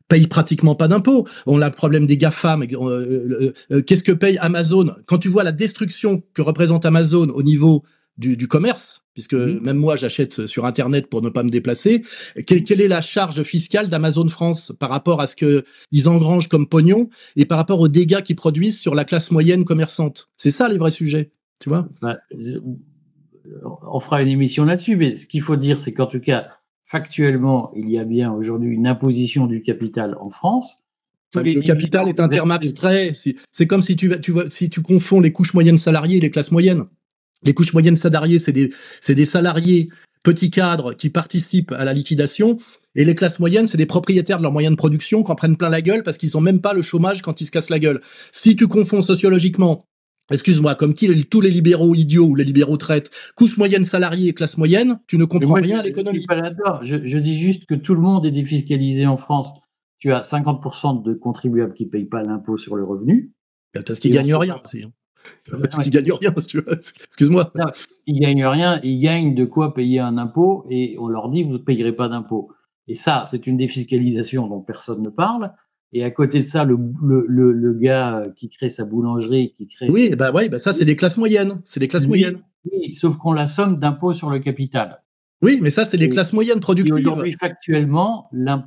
payent pratiquement pas d'impôts. On a le problème des GAFAM. Qu'est-ce que paye Amazon? Quand tu vois la destruction que représente Amazon au niveau du commerce, puisque même moi j'achète sur Internet pour ne pas me déplacer, quelle est la charge fiscale d'Amazon France par rapport à ce qu'ils engrangent comme pognon et par rapport aux dégâts qu'ils produisent sur la classe moyenne commerçante? C'est ça les vrais sujets, tu vois? bah, on fera une émission là-dessus, mais ce qu'il faut dire, c'est qu'en tout cas, factuellement, il y a bien aujourd'hui une imposition du capital en France. Tous les Le capital dividendes est un terme versés. abstrait. C'est comme si si tu confonds les couches moyennes salariées et les classes moyennes. Les couches moyennes salariées, c'est des salariés petits cadres qui participent à la liquidation. Et les classes moyennes, c'est des propriétaires de leurs moyens de production qui en prennent plein la gueule parce qu'ils n'ont même pas le chômage quand ils se cassent la gueule. Si tu confonds sociologiquement, excuse-moi, comme tous les libéraux idiots ou les libéraux traitent, couche moyenne salariée et classe moyenne, tu ne Mais comprends moi, rien à je suis l'économie. pas là-dedans. Je dis juste que tout le monde est défiscalisé en France. Tu as 50% de contribuables qui payent pas l'impôt sur le revenu. Parce qu'ils Et on gagnent peut rien pas. aussi. Hein. Non, Parce qu'ils gagnent rien, si tu vois. Excuse-moi. non, ils gagnent rien, ils gagnent de quoi payer un impôt et on leur dit vous ne payerez pas d'impôt. Et ça, c'est une défiscalisation dont personne ne parle. Et à côté de ça, le gars qui crée sa boulangerie, qui crée. Oui, bah ouais, bah ça c'est des classes moyennes. C'est des classes moyennes. Lui, oui, sauf qu'on la somme d'impôt sur le capital. Oui, mais ça c'est des Et, classes moyennes et productives. aujourd'hui, factuellement, la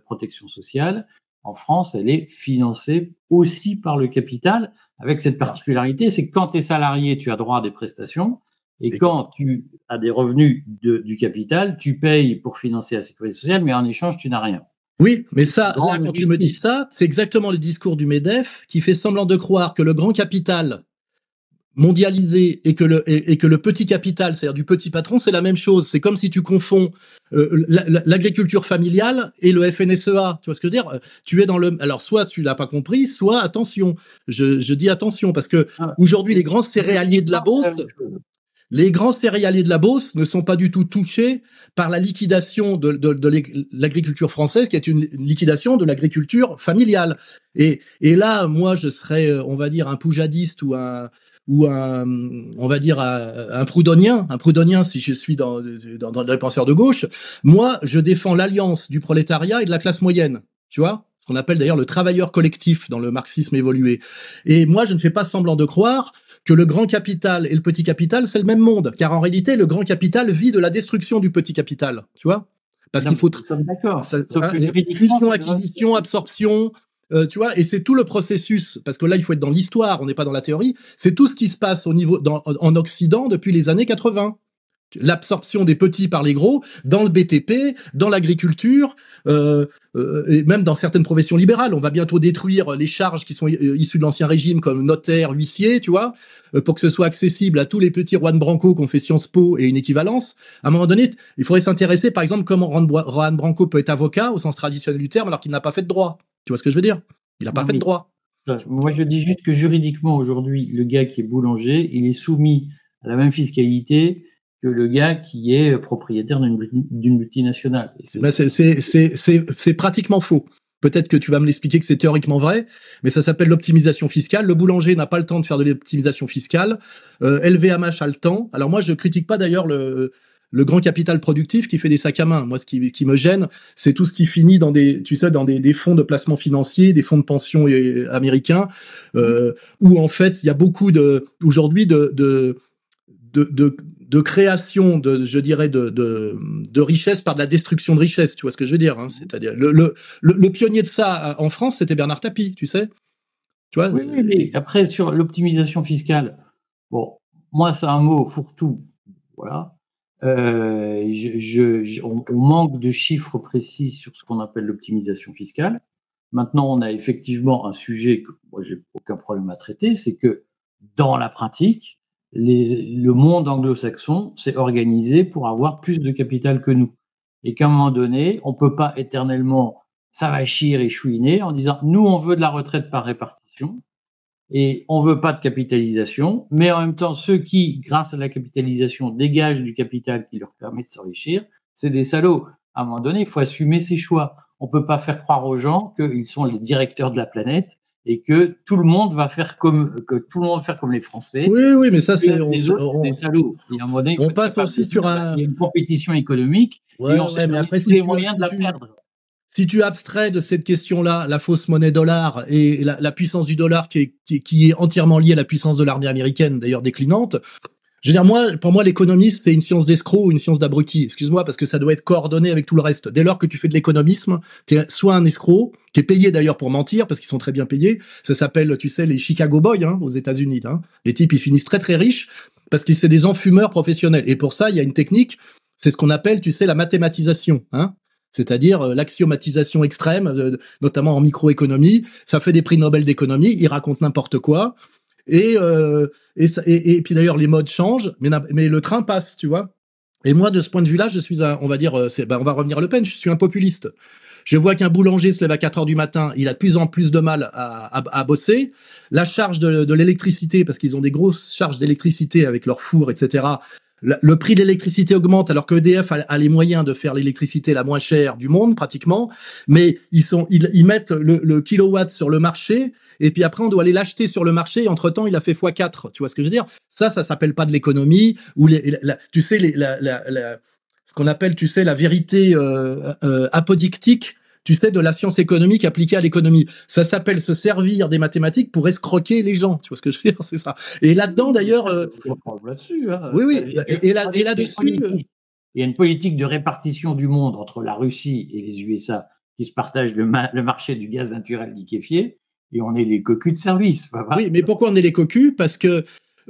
protection sociale en France, elle est financée aussi par le capital, avec cette Ah, particularité, c'est que quand tu es salarié, tu as droit à des prestations, et et quand- quand tu as des revenus du capital, tu payes pour financer la sécurité sociale, mais en échange, tu n'as rien. Oui, mais C'est une ça, là, grande quand tu me dis injustice. ça, c'est exactement le discours du MEDEF qui fait semblant de croire que le grand capital mondialisé et que le petit capital, c'est-à-dire du petit patron, c'est la même chose. C'est comme si tu confonds l'agriculture familiale et le FNSEA. Tu vois ce que je veux dire? Tu es dans le. Alors, soit tu l'as pas compris, soit attention. Je dis attention parce que Ah, aujourd'hui, les grands céréaliers de la juridiquement, c'est la Beauce, même chose. les grands céréaliers de la Beauce ne sont pas du tout touchés par la liquidation de l'agriculture française, qui est une liquidation de l'agriculture familiale. Et là, moi, je serais, on va dire, un poujadiste ou un, on va dire, un proudhonien si je suis dans les penseurs de gauche. Moi, je défends l'alliance du prolétariat et de la classe moyenne. Tu vois? Ce qu'on appelle d'ailleurs le travailleur collectif dans le marxisme évolué. Et moi, je ne fais pas semblant de croire que le grand capital et le petit capital, c'est le même monde. Car en réalité, le grand capital vit de la destruction du petit capital. Tu vois? Parce Non, qu'il mais faut. nous sommes d'accord. Ça, Sauf hein, que juridiquement, fusion, c'est le même acquisition, principe. absorption. Tu vois, et c'est tout le processus, parce que là, il faut être dans l'histoire, on n'est pas dans la théorie. C'est tout ce qui se passe au niveau, en Occident depuis les années 80. L'absorption des petits par les gros dans le BTP, dans l'agriculture, et même dans certaines professions libérales. On va bientôt détruire les charges qui sont issues de l'ancien régime, comme notaire, huissier, tu vois, pour que ce soit accessible à tous les petits Juan Branco qui ont fait Sciences Po et une équivalence. À un moment donné, il faudrait s'intéresser, par exemple, comment Juan Branco peut être avocat au sens traditionnel du terme alors qu'il n'a pas fait de droit. Tu vois ce que je veux dire? Il n'a pas Non, fait de mais droit. moi, je dis juste que juridiquement, aujourd'hui, le gars qui est boulanger, il est soumis à la même fiscalité que le gars qui est propriétaire d'une multinationale. Et Ben, c'est pratiquement faux. Peut-être que tu vas me l'expliquer que c'est théoriquement vrai, mais ça s'appelle l'optimisation fiscale. Le boulanger n'a pas le temps de faire de l'optimisation fiscale. LVMH a le temps. Alors moi, je critique pas d'ailleurs le grand capital productif qui fait des sacs à main. Moi, ce qui me gêne, c'est tout ce qui finit dans des, tu sais, dans des fonds de placement financier, des fonds de pension américains, où en fait, il y a beaucoup aujourd'hui de création je dirais, de richesse par de la destruction de richesse. Tu vois ce que je veux dire, hein? C'est-à-dire, le pionnier de ça en France, c'était Bernard Tapie, tu sais? Tu vois? oui, oui, mais après, sur l'optimisation fiscale, bon, moi, c'est un mot fourre-tout, voilà. On manque de chiffres précis sur ce qu'on appelle l'optimisation fiscale. Maintenant, on a effectivement un sujet que moi, j'ai aucun problème à traiter, c'est que dans la pratique, le monde anglo-saxon s'est organisé pour avoir plus de capital que nous. Et qu'à un moment donné, on ne peut pas éternellement s'avachir et chouiner en disant nous, on veut de la retraite par répartition et on ne veut pas de capitalisation, mais en même temps, ceux qui, grâce à la capitalisation, dégagent du capital qui leur permet de s'enrichir, c'est des salauds. À un moment donné, il faut assumer ses choix. On ne peut pas faire croire aux gens qu'ils sont les directeurs de la planète et que tout le monde va faire comme les Français. Oui, oui, mais ça, c'est Les autres, c'est des salauds. Et à un moment donné, on passe aussi sur il y a une compétition économique et on ouais, mais après, tous les moyens de la perdre. Si tu abstrais de cette question-là la fausse monnaie dollar et la puissance du dollar qui est entièrement liée à la puissance de l'armée américaine, d'ailleurs déclinante, je veux dire, pour moi, l'économie, c'est une science d'escroc ou une science d'abruti. Excuse-moi, parce que ça doit être coordonné avec tout le reste. Dès lors que tu fais de l'économisme, tu es soit un escroc, qui est payé d'ailleurs pour mentir, parce qu'ils sont très bien payés. Ça s'appelle, tu sais, les Chicago Boys, hein, aux États-Unis. Hein. Les types, ils finissent très très riches parce que c'est des enfumeurs professionnels. Et pour ça, il y a une technique, c'est ce qu'on appelle, tu sais, la mathématisation. Hein. C'est-à-dire l'axiomatisation extrême, notamment en microéconomie. Ça fait des prix Nobel d'économie, ils racontent n'importe quoi. Et puis d'ailleurs, les modes changent, mais le train passe, tu vois. Et moi, de ce point de vue-là, je suis on va dire, on va revenir à Le Pen, je suis un populiste. Je vois qu'un boulanger se lève à 4 heures du matin, il a de plus en plus de mal à bosser. La charge de l'électricité, parce qu'ils ont des grosses charges d'électricité avec leur four, etc. Le prix de l'électricité augmente alors que EDF a les moyens de faire l'électricité la moins chère du monde pratiquement, mais ils mettent le kilowatt sur le marché et puis après on doit aller l'acheter sur le marché et entre-temps il a fait x4, tu vois ce que je veux dire? Ça s'appelle pas de l'économie ou tu sais ce qu'on appelle tu sais la vérité apodictique, tu sais, de la science économique appliquée à l'économie. Ça s'appelle se servir des mathématiques pour escroquer les gens. Tu vois ce que je veux dire? C'est ça. Et là-dedans, d'ailleurs. Là-dessus, hein. Oui, oui. Et là-dessus. Il y a une politique de répartition du monde entre la Russie et les USA qui se partagent le marché du gaz naturel liquéfié et on est les cocus de service. Oui, mais pourquoi on est les cocus? Parce que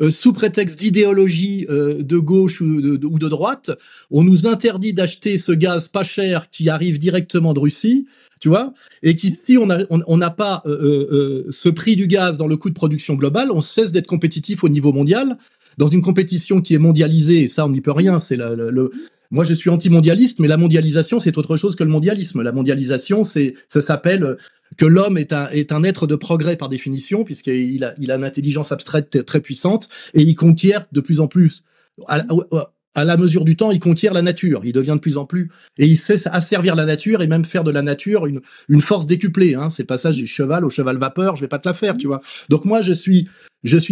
sous prétexte d'idéologie de gauche ou de droite, on nous interdit d'acheter ce gaz pas cher qui arrive directement de Russie, tu vois, et qui, si on n'a pas ce prix du gaz dans le coût de production global, on cesse d'être compétitif au niveau mondial, dans une compétition qui est mondialisée, et ça on n'y peut rien, c'est moi, je suis anti-mondialiste, mais la mondialisation, c'est autre chose que le mondialisme. La mondialisation, ça s'appelle que l'homme est un être de progrès par définition, puisqu'il a une intelligence abstraite très puissante, et il conquiert de plus en plus. À la mesure du temps, il conquiert la nature. Il devient de plus en plus... Et il sait asservir la nature et même faire de la nature une force décuplée. Hein. C'est le passage du cheval au cheval vapeur, je vais pas te la faire, tu vois. Donc moi, je suis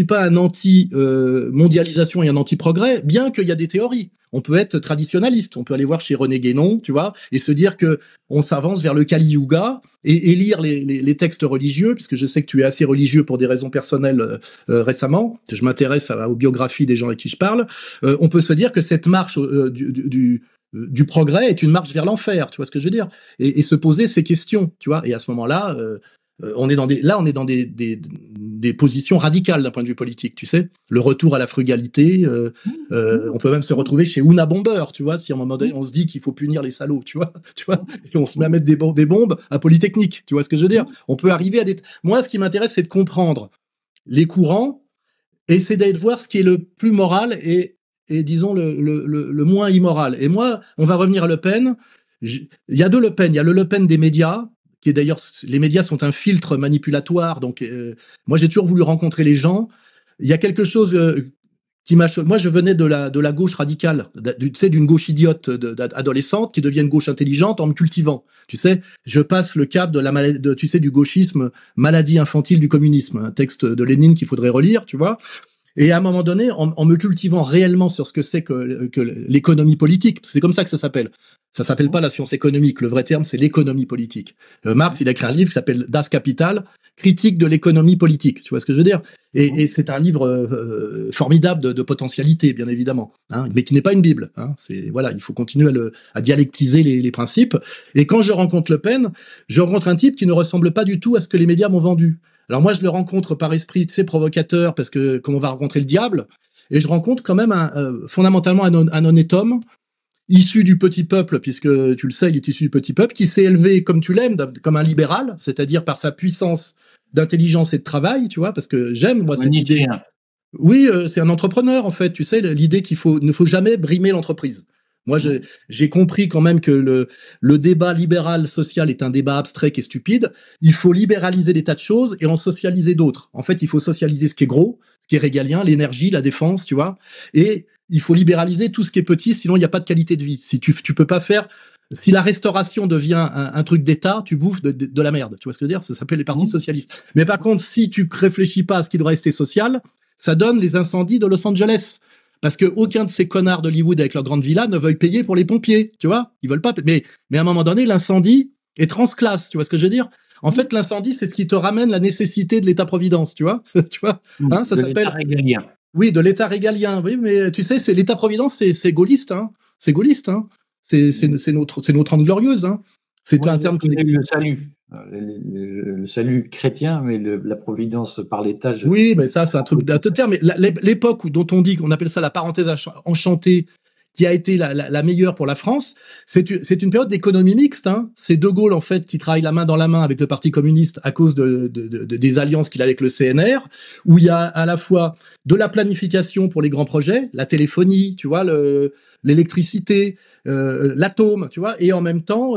pas un anti-mondialisation et un anti-progrès, bien qu'il y a des théories. On peut être traditionnaliste, on peut aller voir chez René Guénon, tu vois, et se dire que on s'avance vers le Kali Yuga et lire les textes religieux, puisque je sais que tu es assez religieux pour des raisons personnelles récemment. Je m'intéresse aux biographies des gens avec qui je parle. On peut se dire que cette marche du progrès est une marche vers l'enfer, tu vois ce que je veux dire, et se poser ces questions, tu vois. Et à ce moment-là, on est dans des positions radicales d'un point de vue politique, tu sais. Le retour à la frugalité, on peut même se retrouver chez Una Bomber, tu vois, si à un moment donné on se dit qu'il faut punir les salauds, tu vois, et on se met à mettre des bombes à Polytechnique, tu vois ce que je veux dire. On peut arriver à des... Moi, ce qui m'intéresse, c'est de comprendre les courants et essayer de voir ce qui est le plus moral et disons le moins immoral. Et moi, on va revenir à Le Pen. Il y a deux Le Pen. Il y a le Pen des médias, qui est d'ailleurs, les médias sont un filtre manipulatoire. Donc, moi, j'ai toujours voulu rencontrer les gens. Il y a quelque chose qui m'a choqué. Moi, je venais de la gauche radicale, tu sais, d'une gauche idiote adolescente qui devient une gauche intelligente en me cultivant. Tu sais, je passe le cap tu sais, du gauchisme, maladie infantile du communisme, un texte de Lénine qu'il faudrait relire, tu vois. Et à un moment donné, en me cultivant réellement sur ce que c'est que l'économie politique, c'est comme ça que ça s'appelle. Ça s'appelle pas la science économique. Le vrai terme, c'est l'économie politique. Marx, il a écrit un livre qui s'appelle Das Kapital, critique de l'économie politique. Tu vois ce que je veux dire? Et c'est un livre formidable de potentialité, bien évidemment, hein, mais qui n'est pas une Bible. Hein. Voilà, il faut continuer à dialectiser les principes. Et quand je rencontre Le Pen, je rencontre un type qui ne ressemble pas du tout à ce que les médias m'ont vendu. Alors moi, je le rencontre par esprit, tu sais, provocateur, parce que comme on va rencontrer le diable, et je rencontre quand même fondamentalement un honnête homme, issu du petit peuple, puisque tu le sais, il est issu du petit peuple, qui s'est élevé comme tu l'aimes, comme un libéral, c'est-à-dire par sa puissance d'intelligence et de travail, tu vois, parce que j'aime, moi, cette idée. Oui, c'est un entrepreneur, en fait, tu sais, l'idée ne faut jamais brimer l'entreprise. Moi, j'ai compris quand même que le débat libéral social est un débat abstrait qui est stupide. Il faut libéraliser des tas de choses et en socialiser d'autres. En fait, il faut socialiser ce qui est gros, ce qui est régalien, l'énergie, la défense, tu vois. Et il faut libéraliser tout ce qui est petit, sinon il n'y a pas de qualité de vie. Si tu peux pas faire, si la restauration devient un truc d'État, tu bouffes de la merde. Tu vois ce que je veux dire? Ça s'appelle les partis socialistes. Mais par contre, si tu réfléchis pas à ce qui doit rester social, ça donne les incendies de Los Angeles. Parce que aucun de ces connards d'Hollywood avec leur grande villa ne veuille payer pour les pompiers, tu vois. Ils veulent pas. Mais à un moment donné, l'incendie est transclasse, tu vois ce que je veux dire. En fait, l'incendie, c'est ce qui te ramène la nécessité de l'État-providence, tu vois. Tu vois, hein, ça s'appelle. L'État régalien. Oui, de l'État régalien. Oui, mais tu sais, c'est l'État-providence, c'est gaulliste, hein. C'est gaulliste, hein. C'est notre anne glorieuse, hein. C'est un terme qui. Le salut. Le salut chrétien, mais la providence par l'État. Oui, mais ça, c'est un truc d'un terme. Mais l'époque dont on dit qu'on appelle ça la parenthèse enchantée, qui a été la meilleure pour la France, c'est une période d'économie mixte. Hein. C'est De Gaulle, en fait, qui travaille la main dans la main avec le Parti communiste à cause des alliances qu'il a avec le CNR, où il y a à la fois de la planification pour les grands projets, la téléphonie, tu vois, l'électricité, l'atome, tu vois, et en même temps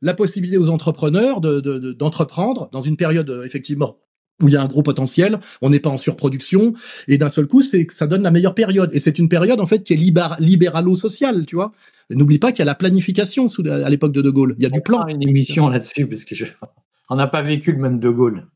la possibilité aux entrepreneurs d'entreprendre dans une période effectivement où il y a un gros potentiel, on n'est pas en surproduction, et d'un seul coup, ça donne la meilleure période. Et c'est une période, en fait, qui est libéralo-sociale, tu vois. N'oublie pas qu'il y a la planification à l'époque de Gaulle. Il y a du plan. On fera une émission là-dessus, parce que on n'a pas vécu le même De Gaulle.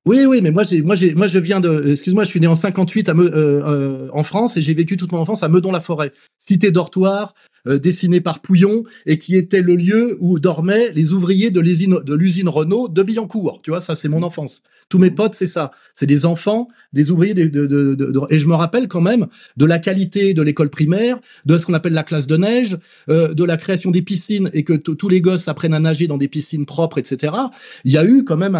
Oui, mais moi je viens excuse-moi, je suis né en 58 en France et j'ai vécu toute mon enfance à Meudon-la-Forêt, cité dortoir dessinée par Pouillon et qui était le lieu où dormaient les ouvriers de l'usine Renault de Billancourt. Tu vois, ça c'est mon enfance. Tous mes potes, c'est ça, c'est des enfants, des ouvriers et je me rappelle quand même de la qualité de l'école primaire, de ce qu'on appelle la classe de neige, de la création des piscines et que tous les gosses apprennent à nager dans des piscines propres, etc. Il y a eu quand même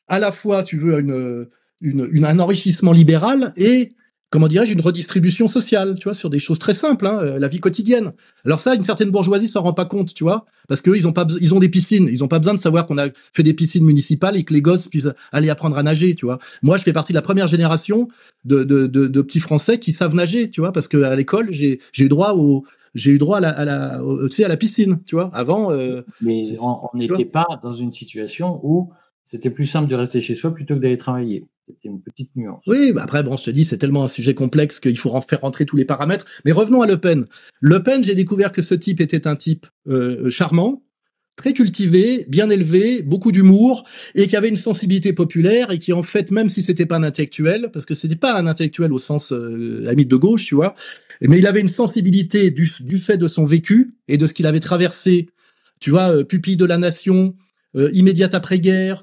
à la fois, tu veux, un enrichissement libéral et, comment dirais-je, une redistribution sociale, tu vois, sur des choses très simples, hein, la vie quotidienne. Alors ça, une certaine bourgeoisie s'en rend pas compte, tu vois, parce qu'eux, ils ont des piscines, ils ont pas besoin de savoir qu'on a fait des piscines municipales et que les gosses puissent aller apprendre à nager, tu vois. Moi, je fais partie de la première génération de petits Français qui savent nager, tu vois, parce que à l'école, j'ai eu droit tu sais, à la piscine, tu vois. Avant, mais on n'était pas dans une situation où c'était plus simple de rester chez soi plutôt que d'aller travailler. C'était une petite nuance. Oui, bah après, bon, je te dis, c'est tellement un sujet complexe qu'il faut faire rentrer tous les paramètres. Mais revenons à Le Pen. Le Pen, j'ai découvert que ce type était un type charmant, très cultivé, bien élevé, beaucoup d'humour, et qui avait une sensibilité populaire, et qui, en fait, même si c'était pas un intellectuel, parce que c'était pas un intellectuel au sens ami de gauche, tu vois, mais il avait une sensibilité du fait de son vécu et de ce qu'il avait traversé, tu vois, pupille de la nation, immédiate après-guerre,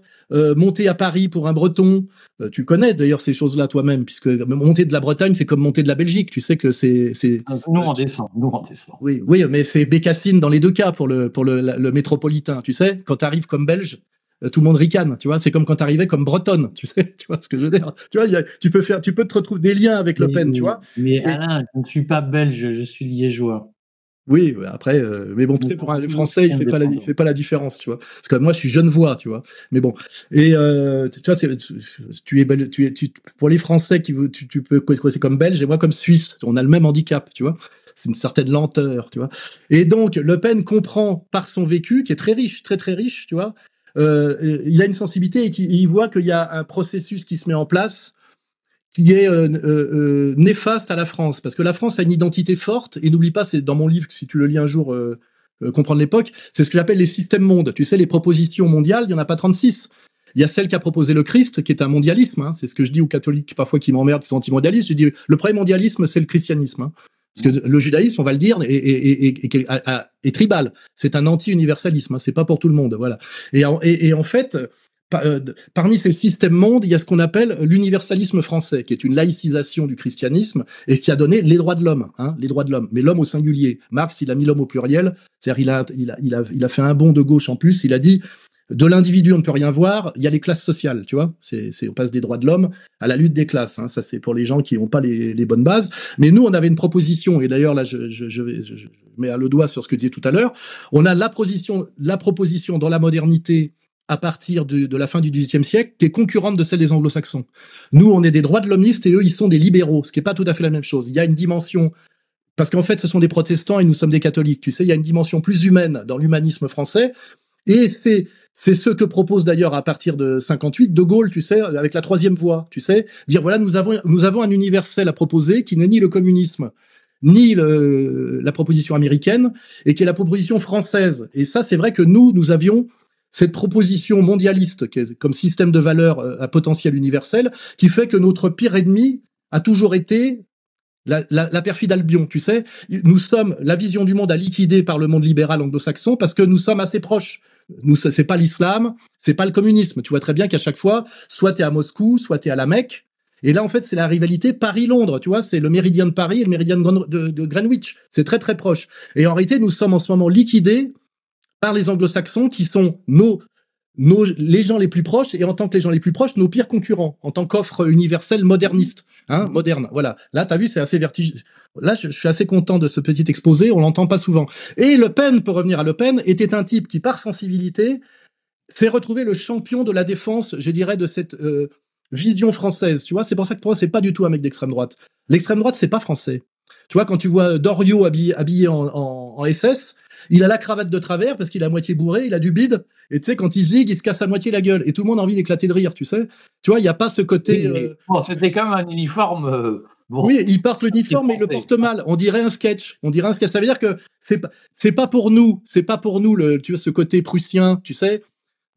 monter à Paris pour un Breton. Tu connais d'ailleurs ces choses-là toi-même, puisque monter de la Bretagne, c'est comme monter de la Belgique. Tu sais que c'est. Nous, on descend. Oui, mais c'est Bécassine dans les deux cas pour le métropolitain. Tu sais, quand tu arrives comme Belge, tout le monde ricane. Tu vois, c'est comme quand tu arrivais comme Bretonne. Tu sais, tu vois ce que je veux dire. Tu vois, tu peux te retrouver des liens avec Le Pen. Tu vois. Mais Alain, je ne suis pas belge, je suis liégeois. Oui, après, mais bon, pour un Français, il fait pas la différence, tu vois. Parce que moi, je suis genevois, tu vois. Mais bon, et tu vois, pour les Français tu peux c'est comme Belge et moi comme Suisse, on a le même handicap, tu vois. C'est une certaine lenteur, tu vois. Et donc, Le Pen comprend par son vécu, qui est très riche, très très riche, tu vois. Il a une sensibilité et il voit qu'il y a un processus qui se met en place qui est néfaste à la France, parce que la France a une identité forte, et n'oublie pas, c'est dans mon livre, si tu le lis un jour, Comprendre l'époque, c'est ce que j'appelle les systèmes mondes. Tu sais, les propositions mondiales, il n'y en a pas 36. Il y a celle qu'a proposé le Christ, qui est un mondialisme, hein. C'est ce que je dis aux catholiques parfois qui m'emmerdent, qui sont anti-mondialistes. Je dis, le premier mondialisme, c'est le christianisme. Hein. Parce que le judaïsme, on va le dire, est tribal. C'est un anti-universalisme. Hein. C'est pas pour tout le monde. Voilà. Et en fait, parmi ces systèmes mondes, il y a ce qu'on appelle l'universalisme français, qui est une laïcisation du christianisme et qui a donné les droits de l'homme, hein, les droits de l'homme, mais l'homme au singulier. Marx, il a mis l'homme au pluriel, c'est-à-dire il a fait un bond de gauche en plus. Il a dit de l'individu on ne peut rien voir, il y a les classes sociales, tu vois. On passe des droits de l'homme à la lutte des classes. Hein, ça c'est pour les gens qui n'ont pas les bonnes bases. Mais nous, on avait une proposition, et d'ailleurs là, je mets le doigt sur ce que tu disais tout à l'heure. On a la proposition dans la modernité à partir de la fin du XVIIIe siècle, qui est concurrente de celle des anglo-saxons. Nous, on est des droits de l'hommiste et eux, ils sont des libéraux, ce qui n'est pas tout à fait la même chose. Il y a une dimension, parce qu'en fait, ce sont des protestants et nous sommes des catholiques, tu sais, il y a une dimension plus humaine dans l'humanisme français, et c'est ce que propose d'ailleurs à partir de 58 De Gaulle, tu sais, avec la troisième voie, tu sais, dire voilà, nous avons un universel à proposer qui n'est ni le communisme, ni la proposition américaine, et qui est la proposition française. Et ça, c'est vrai que nous avions cette proposition mondialiste comme système de valeurs à potentiel universel, qui fait que notre pire ennemi a toujours été la perfide Albion, tu sais. Nous sommes, la vision du monde à liquider par le monde libéral anglo-saxon parce que nous sommes assez proches. C'est pas l'islam, c'est pas le communisme. Tu vois très bien qu'à chaque fois, soit t'es à Moscou, soit t'es à la Mecque. Et là, en fait, c'est la rivalité Paris-Londres, tu vois, c'est le méridien de Paris et le méridien de Greenwich. C'est très, très proche. Et en réalité, nous sommes en ce moment liquidés par les anglo-saxons qui sont les gens les plus proches, et en tant que les gens les plus proches, nos pires concurrents, en tant qu'offre universelle moderniste, hein, moderne. Voilà. Là, t'as vu, c'est assez vertigineux. Là, je suis assez content de ce petit exposé, on l'entend pas souvent. Et Le Pen, pour revenir à Le Pen, était un type qui, par sensibilité, s'est retrouvé le champion de la défense, je dirais, de cette vision française. Tu vois, c'est pour ça que pour moi, c'est pas du tout un mec d'extrême droite. L'extrême droite, c'est pas français. Tu vois, quand tu vois Doriot habillé en SS, il a la cravate de travers parce qu'il est à moitié bourré, il a du bide, et tu sais, quand il zigue, il se casse à moitié la gueule, et tout le monde a envie d'éclater de rire, tu sais. Tu vois, il n'y a pas ce côté... Bon, c'était quand même un uniforme... bon, oui, il porte l'uniforme, mais il le porte mal. On dirait un sketch. Ça veut dire que c'est pas pour nous, tu vois, ce côté prussien, tu sais.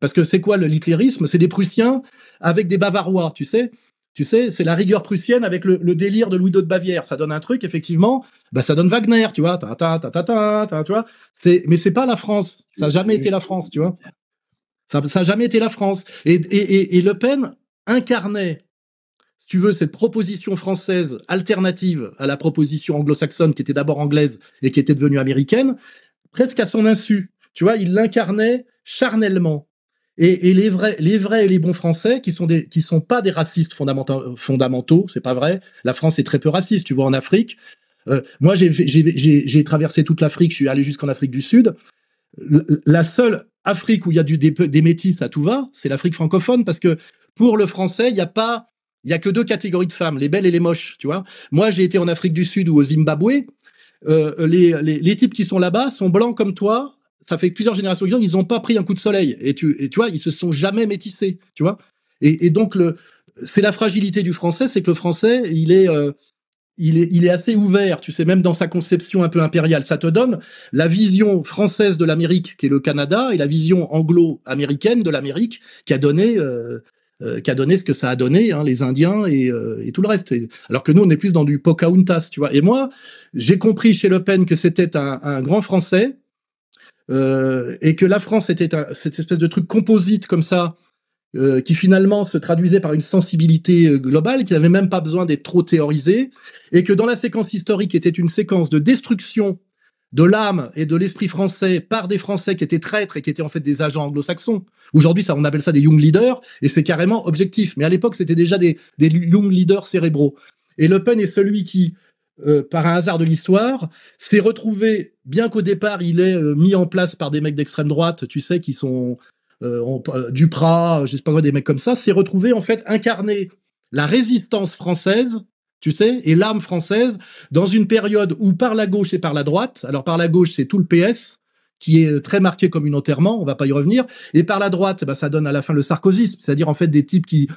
Parce que c'est quoi l'hitlérisme? C'est des Prussiens avec des Bavarois, tu sais. Tu sais, c'est la rigueur prussienne avec le délire de Louis II de Bavière. Ça donne un truc, effectivement. Bah, ça donne Wagner, tu vois. Tu vois. Mais c'est pas la France. Ça n'a jamais été la France, tu vois. Ça a jamais été la France. Et Le Pen incarnait, si tu veux, cette proposition française alternative à la proposition anglo-saxonne qui était d'abord anglaise et qui était devenue américaine, presque à son insu. Tu vois, il l'incarnait charnellement. Et les vrais et les bons Français qui sont pas des racistes fondamentaux, c'est pas vrai. La France est très peu raciste. Tu vois, en Afrique, moi j'ai traversé toute l'Afrique, je suis allé jusqu'en Afrique du Sud. La seule Afrique où il y a des métis à tout va, c'est l'Afrique francophone, parce que pour le français, il y a que deux catégories de femmes, les belles et les moches. Tu vois. Moi, j'ai été en Afrique du Sud ou au Zimbabwe. Les types qui sont là-bas sont blancs comme toi. Ça fait plusieurs générations qu'ils n'ont pas pris un coup de soleil. Et tu vois, ils se sont jamais métissés, tu vois. Et donc, c'est la fragilité du français, c'est que le français, il est assez ouvert, tu sais, même dans sa conception un peu impériale. Ça te donne la vision française de l'Amérique, qui est le Canada, et la vision anglo-américaine de l'Amérique, qui a donné ce que ça a donné, hein, les Indiens et tout le reste. Alors que nous, on est plus dans du Pocahontas, tu vois. Et moi, j'ai compris chez Le Pen que c'était un grand Français, et que la France était cette espèce de truc composite comme ça, qui finalement se traduisait par une sensibilité globale, qui n'avait même pas besoin d'être trop théorisée, et que dans la séquence historique était une séquence de destruction de l'âme et de l'esprit français par des Français qui étaient traîtres et qui étaient en fait des agents anglo-saxons. Aujourd'hui, on appelle ça des young leaders, et c'est carrément objectif. Mais à l'époque, c'était déjà des young leaders cérébraux. Et Le Pen est celui qui, par un hasard de l'histoire, s'est retrouvé, bien qu'au départ, il est mis en place par des mecs d'extrême droite, tu sais, qui sont Duprat, je sais pas quoi, des mecs comme ça, s'est retrouvé en fait incarner la résistance française, tu sais, et l'âme française dans une période où par la gauche et par la droite, alors par la gauche c'est tout le PS qui est très marqué communautairement, on va pas y revenir, et par la droite, bah, ça donne à la fin le sarkozysme, c'est-à-dire en fait des types qui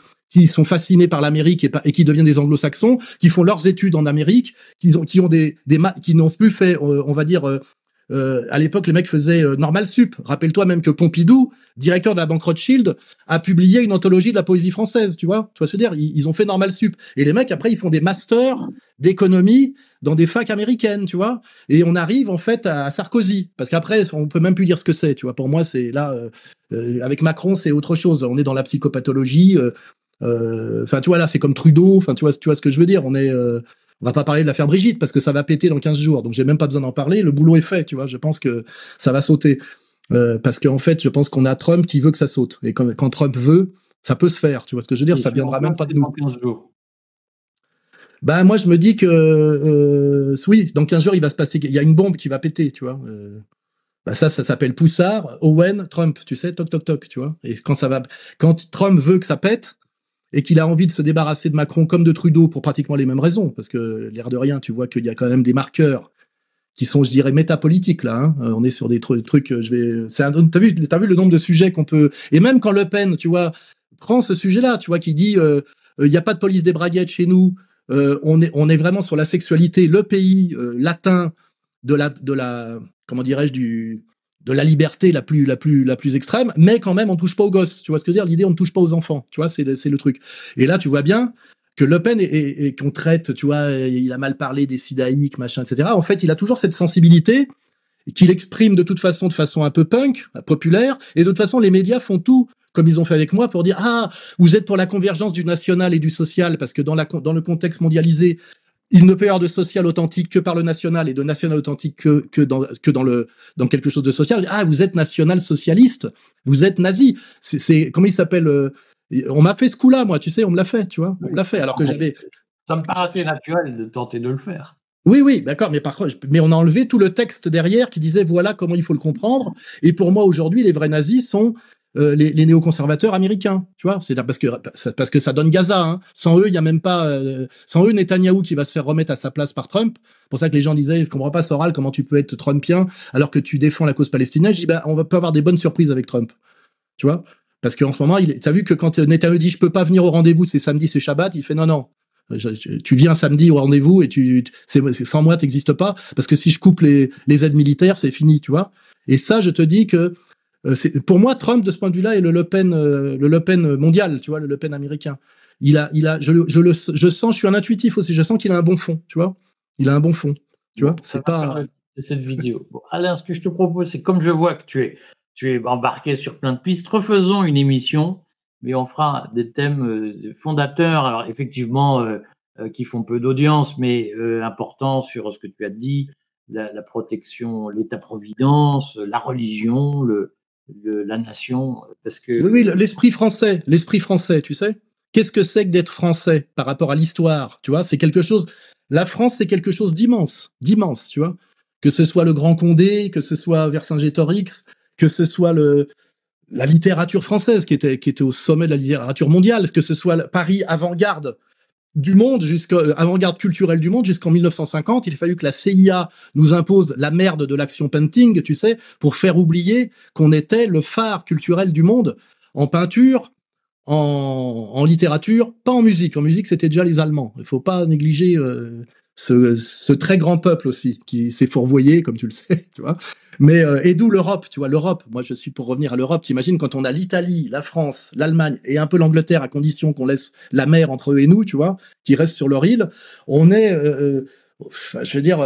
sont fascinés par l'Amérique et qui deviennent des anglo-saxons, qui font leurs études en Amérique, qui n'ont plus fait, on va dire, À l'époque, les mecs faisaient Normal Sup. Rappelle-toi même que Pompidou, directeur de la banque Rothschild, a publié une anthologie de la poésie française, tu vois. Tu vois ce que je veux dire, ils ont fait Normal Sup. Et les mecs, après, ils font des masters d'économie dans des facs américaines, tu vois. Et on arrive, en fait, à Sarkozy. Parce qu'après, on peut même plus dire ce que c'est, tu vois. Pour moi, c'est là, avec Macron, c'est autre chose. On est dans la psychopathologie. Enfin, tu vois, là, c'est comme Trudeau. Enfin, tu vois ce que je veux dire. On va pas parler de l'affaire Brigitte parce que ça va péter dans 15 jours. Donc, j'ai même pas besoin d'en parler. Le boulot est fait, tu vois. Je pense que ça va sauter. Parce qu'en fait, je pense qu'on a Trump qui veut que ça saute. Et quand Trump veut, ça peut se faire. Tu vois ce que je veux dire? Et Ça tu viendra penses même que pas de c'est dans nous. 15 jours? Ben, moi, je me dis que, oui, dans 15 jours, il va se passer, il y a une bombe qui va péter, tu vois. Bah ça s'appelle Poussard, Owen, Trump, tu sais, toc, toc, toc, tu vois. Et quand Trump veut que ça pète, et qu'il a envie de se débarrasser de Macron comme de Trudeau pour pratiquement les mêmes raisons, parce que l'air de rien, tu vois qu'il y a quand même des marqueurs qui sont, je dirais, métapolitiques là. Hein. On est sur des trucs. T'as vu le nombre de sujets qu'on peut. Et même quand Le Pen, tu vois, prend ce sujet-là, tu vois, qui dit, il n'y a pas de police des braguettes chez nous. On est vraiment sur la sexualité, le pays latin de la, comment dirais-je, de la liberté la plus extrême, mais quand même on touche pas aux gosses, tu vois ce que je veux dire, l'idée on ne touche pas aux enfants, tu vois, c'est le truc. Et là tu vois bien que Le Pen et qu'on traite, tu vois, il a mal parlé des sidaïques, machin, etc. En fait, il a toujours cette sensibilité qu'il exprime de façon un peu punk, populaire, et de toute façon, les médias font tout, comme ils ont fait avec moi, pour dire ah, vous êtes pour la convergence du national et du social, parce que dans le contexte mondialisé, il ne peut y avoir de social authentique que par le national et de national authentique que dans quelque chose de social. Ah, vous êtes national socialiste, vous êtes nazi. Comment il s'appelle on m'a fait ce coup-là, moi, tu sais, on me l'a fait, tu vois, on me Oui, l'a fait, alors que j'avais. ça me paraît assez naturel de tenter de le faire. Oui, oui, d'accord, mais par contre, mais on a enlevé tout le texte derrière qui disait voilà comment il faut le comprendre. Et pour moi, aujourd'hui, les vrais nazis sont les néoconservateurs américains, tu vois. C'est parce que ça donne Gaza. Hein. Sans eux, il y a même pas. Sans eux, Netanyahou qui va se faire remettre à sa place par Trump. C'est pour ça que les gens disaient je comprends pas Soral, comment tu peux être Trumpien alors que tu défends la cause palestinienne. Je dis ben on peut avoir des bonnes surprises avec Trump, tu vois. Parce qu'en ce moment, tu as vu que quand Netanyahou dit je peux pas venir au rendez-vous, c'est samedi, c'est Shabbat, il fait non, non. Tu viens samedi au rendez-vous et sans moi, tu n'existes pas. Parce que si je coupe les aides militaires, c'est fini, tu vois. Et ça, je te dis que pour moi, Trump, de ce point de vue-là, est le Le Pen mondial, tu vois, le Le Pen américain. Je sens, je suis un intuitif aussi, je sens qu'il a un bon fond, tu vois. Il a un bon fond, tu vois. Bon, ça C'est va pas. permettre de cette vidéo. Bon, Alain, ce que je te propose, c'est comme je vois que tu es embarqué sur plein de pistes, refaisons une émission, mais on fera des thèmes fondateurs, alors effectivement, qui font peu d'audience, mais importants sur ce que tu as dit, la protection, l'État-providence, la religion, la nation, parce Oui, oui, que l'esprit français, tu sais. Qu'est-ce que c'est que d'être français par rapport à l'histoire, tu vois? C'est quelque chose. La France, c'est quelque chose d'immense, tu vois. Que ce soit le Grand Condé, que ce soit Vercingétorix, que ce soit la littérature française qui était au sommet de la littérature mondiale, que ce soit Paris avant-garde du monde avant-garde culturelle du monde jusqu'en 1950. Il a fallu que la CIA nous impose la merde de l'action painting, tu sais, pour faire oublier qu'on était le phare culturel du monde en peinture, en littérature, pas en musique. En musique, c'était déjà les Allemands. Il faut pas négliger ce très grand peuple aussi qui s'est fourvoyé, comme tu le sais, tu vois. Mais et d'où l'Europe, tu vois, l'Europe. Moi, je suis pour revenir à l'Europe. T'imagines quand on a l'Italie, la France, l'Allemagne et un peu l'Angleterre, à condition qu'on laisse la mer entre eux et nous, tu vois, qui restent sur leur île, on est je veux dire,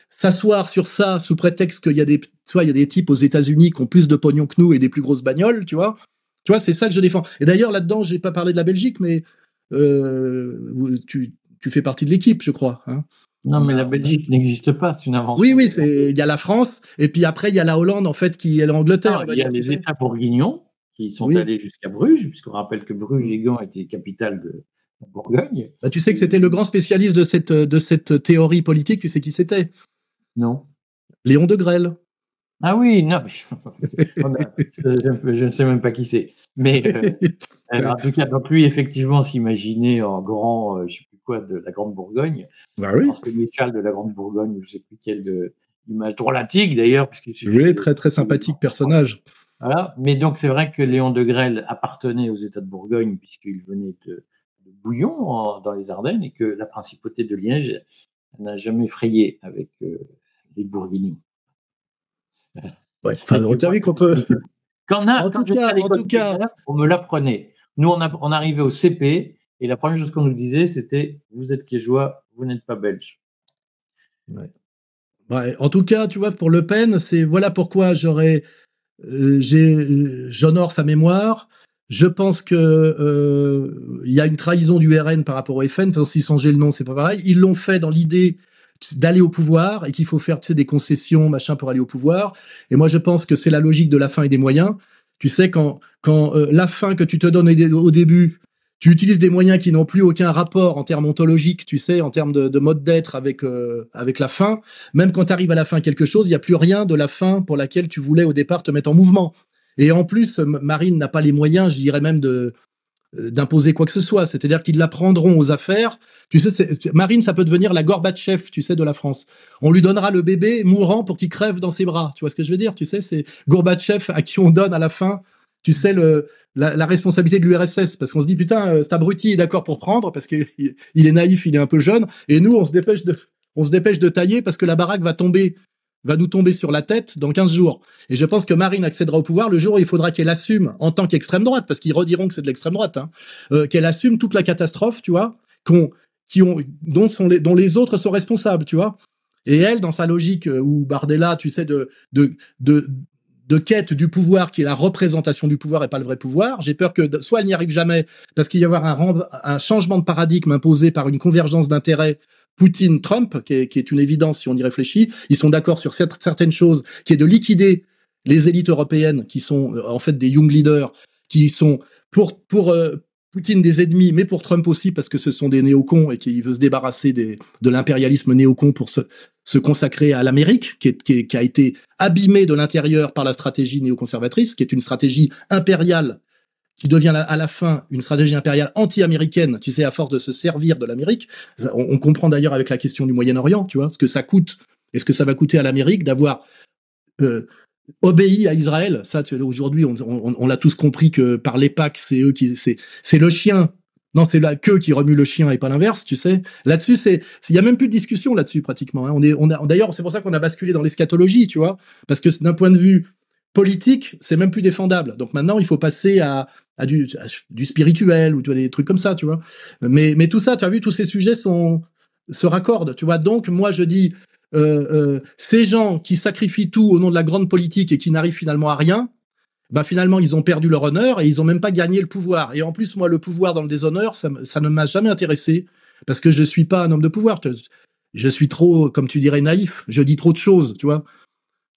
s'asseoir sur ça sous prétexte qu'il y a il y a des types aux États-Unis qui ont plus de pognon que nous et des plus grosses bagnoles, tu vois. Tu vois, c'est ça que je défends. Et d'ailleurs, là-dedans, j'ai pas parlé de la Belgique, mais tu fais partie de l'équipe, je crois. Hein. non, mais la Belgique n'existe pas, c'est une Oui, invention. oui, il y a la France, et puis après, il y a la Hollande, en fait, qui est l'Angleterre, Non, on va il y a dire, tu les sais. États bourguignons qui sont Oui. allés jusqu'à Bruges, puisqu'on rappelle que Bruges et Mm. Gand étaient capitales de la Bourgogne. Bah, tu sais que c'était le grand spécialiste de cette théorie politique, tu sais qui c'était? Non. Léon de Grelle. Ah oui, non, mais je ne sais même pas qui c'est. Mais en tout cas, donc lui, effectivement, s'imaginait en grand, je ne sais plus quoi, de la Grande Bourgogne, Bah oui. en sénéchal de la Grande Bourgogne, je ne sais plus quelle image drôlatique d'ailleurs, puisqu'il suffit Oui, de. très très sympathique personnage. Voilà. Mais donc, c'est vrai que Léon de Grelle appartenait aux États de Bourgogne, puisqu'il venait de Bouillon, dans les Ardennes, et que la principauté de Liège n'a jamais frayé avec les Bourguignons. Ouais, enfin, tu as vu qu'on peut. Quand j'étais à En l'école tout cas, primaire, on me l'apprenait. Nous, on arrivait au CP et la première chose qu'on nous disait, c'était: «Vous êtes liégeois, vous n'êtes pas belge». ouais. Ouais, en tout cas, tu vois, pour Le Pen, c'est voilà pourquoi j'honore sa mémoire. Je pense que il y a une trahison du RN par rapport au FN. Enfin, s'ils changeaient le nom, c'est pas pareil. Ils l'ont fait dans l'idée d'aller au pouvoir et qu'il faut faire, tu sais, des concessions, machin, pour aller au pouvoir. Et moi, je pense que c'est la logique de la fin et des moyens. Tu sais, quand la fin que tu te donnes au début, tu utilises des moyens qui n'ont plus aucun rapport en termes ontologiques, tu sais, en termes de mode d'être avec la fin. Même quand tu arrives à la fin quelque chose, il n'y a plus rien de la fin pour laquelle tu voulais au départ te mettre en mouvement. Et en plus, Marine n'a pas les moyens, je dirais même, d'imposer quoi que ce soit. C'est-à-dire qu'ils la prendront aux affaires. Tu sais, Marine, ça peut devenir la Gorbatchev, tu sais, de la France. On lui donnera le bébé mourant pour qu'il crève dans ses bras. Tu vois ce que je veux dire? Tu sais, c'est Gorbatchev à qui on donne à la fin, tu sais, la responsabilité de l'URSS. Parce qu'on se dit, putain, cet abruti est d'accord pour prendre, parce qu'il il est naïf, il est un peu jeune. Et nous, on se dépêche de tailler parce que la baraque va nous tomber sur la tête dans 15 jours. Et je pense que Marine accédera au pouvoir le jour où il faudra qu'elle assume, en tant qu'extrême droite, parce qu'ils rediront que c'est de l'extrême droite, hein, qu'elle assume toute la catastrophe, tu vois, dont les autres sont responsables, tu vois. Et elle, dans sa logique où Bardella, tu sais, de quête du pouvoir, qui est la représentation du pouvoir et pas le vrai pouvoir, j'ai peur que soit elle n'y arrive jamais, parce qu'il y avoir un changement de paradigme imposé par une convergence d'intérêts Poutine-Trump, qui est une évidence si on y réfléchit. Ils sont d'accord sur certaines choses, qui est de liquider les élites européennes, qui sont en fait des young leaders, qui sont pour Poutine des ennemis, mais pour Trump aussi, parce que ce sont des néocons et qu'il veut se débarrasser de l'impérialisme néocon pour se consacrer à l'Amérique, qui a été abîmée de l'intérieur par la stratégie néoconservatrice, qui est une stratégie impériale qui devient à la fin une stratégie impériale anti-américaine, tu sais, à force de se servir de l'Amérique. On comprend d'ailleurs avec la question du Moyen-Orient, tu vois, ce que ça coûte et ce que ça va coûter à l'Amérique d'avoir euh, obéi à Israël. Ça, aujourd'hui, on l'a tous compris que par les Pâques, c'est le chien. Non, c'est la queue qui remue le chien et pas l'inverse, tu sais. Là-dessus, il y a même plus de discussion là-dessus pratiquement. Hein. D'ailleurs, c'est pour ça qu'on a basculé dans l'eschatologie, tu vois, parce que d'un point de vue politique, c'est même plus défendable. Donc maintenant, il faut passer à du spirituel ou tu vois, des trucs comme ça, tu vois. Mais tout ça, tu as vu, tous ces sujets se raccordent, tu vois. Donc moi, je dis, ces gens qui sacrifient tout au nom de la grande politique et qui n'arrivent finalement à rien, ben finalement, ils ont perdu leur honneur et ils n'ont même pas gagné le pouvoir. Et en plus, moi, le pouvoir dans le déshonneur, ça ne m'a jamais intéressé parce que je suis pas un homme de pouvoir. Je suis trop, comme tu dirais, naïf. Je dis trop de choses, tu vois.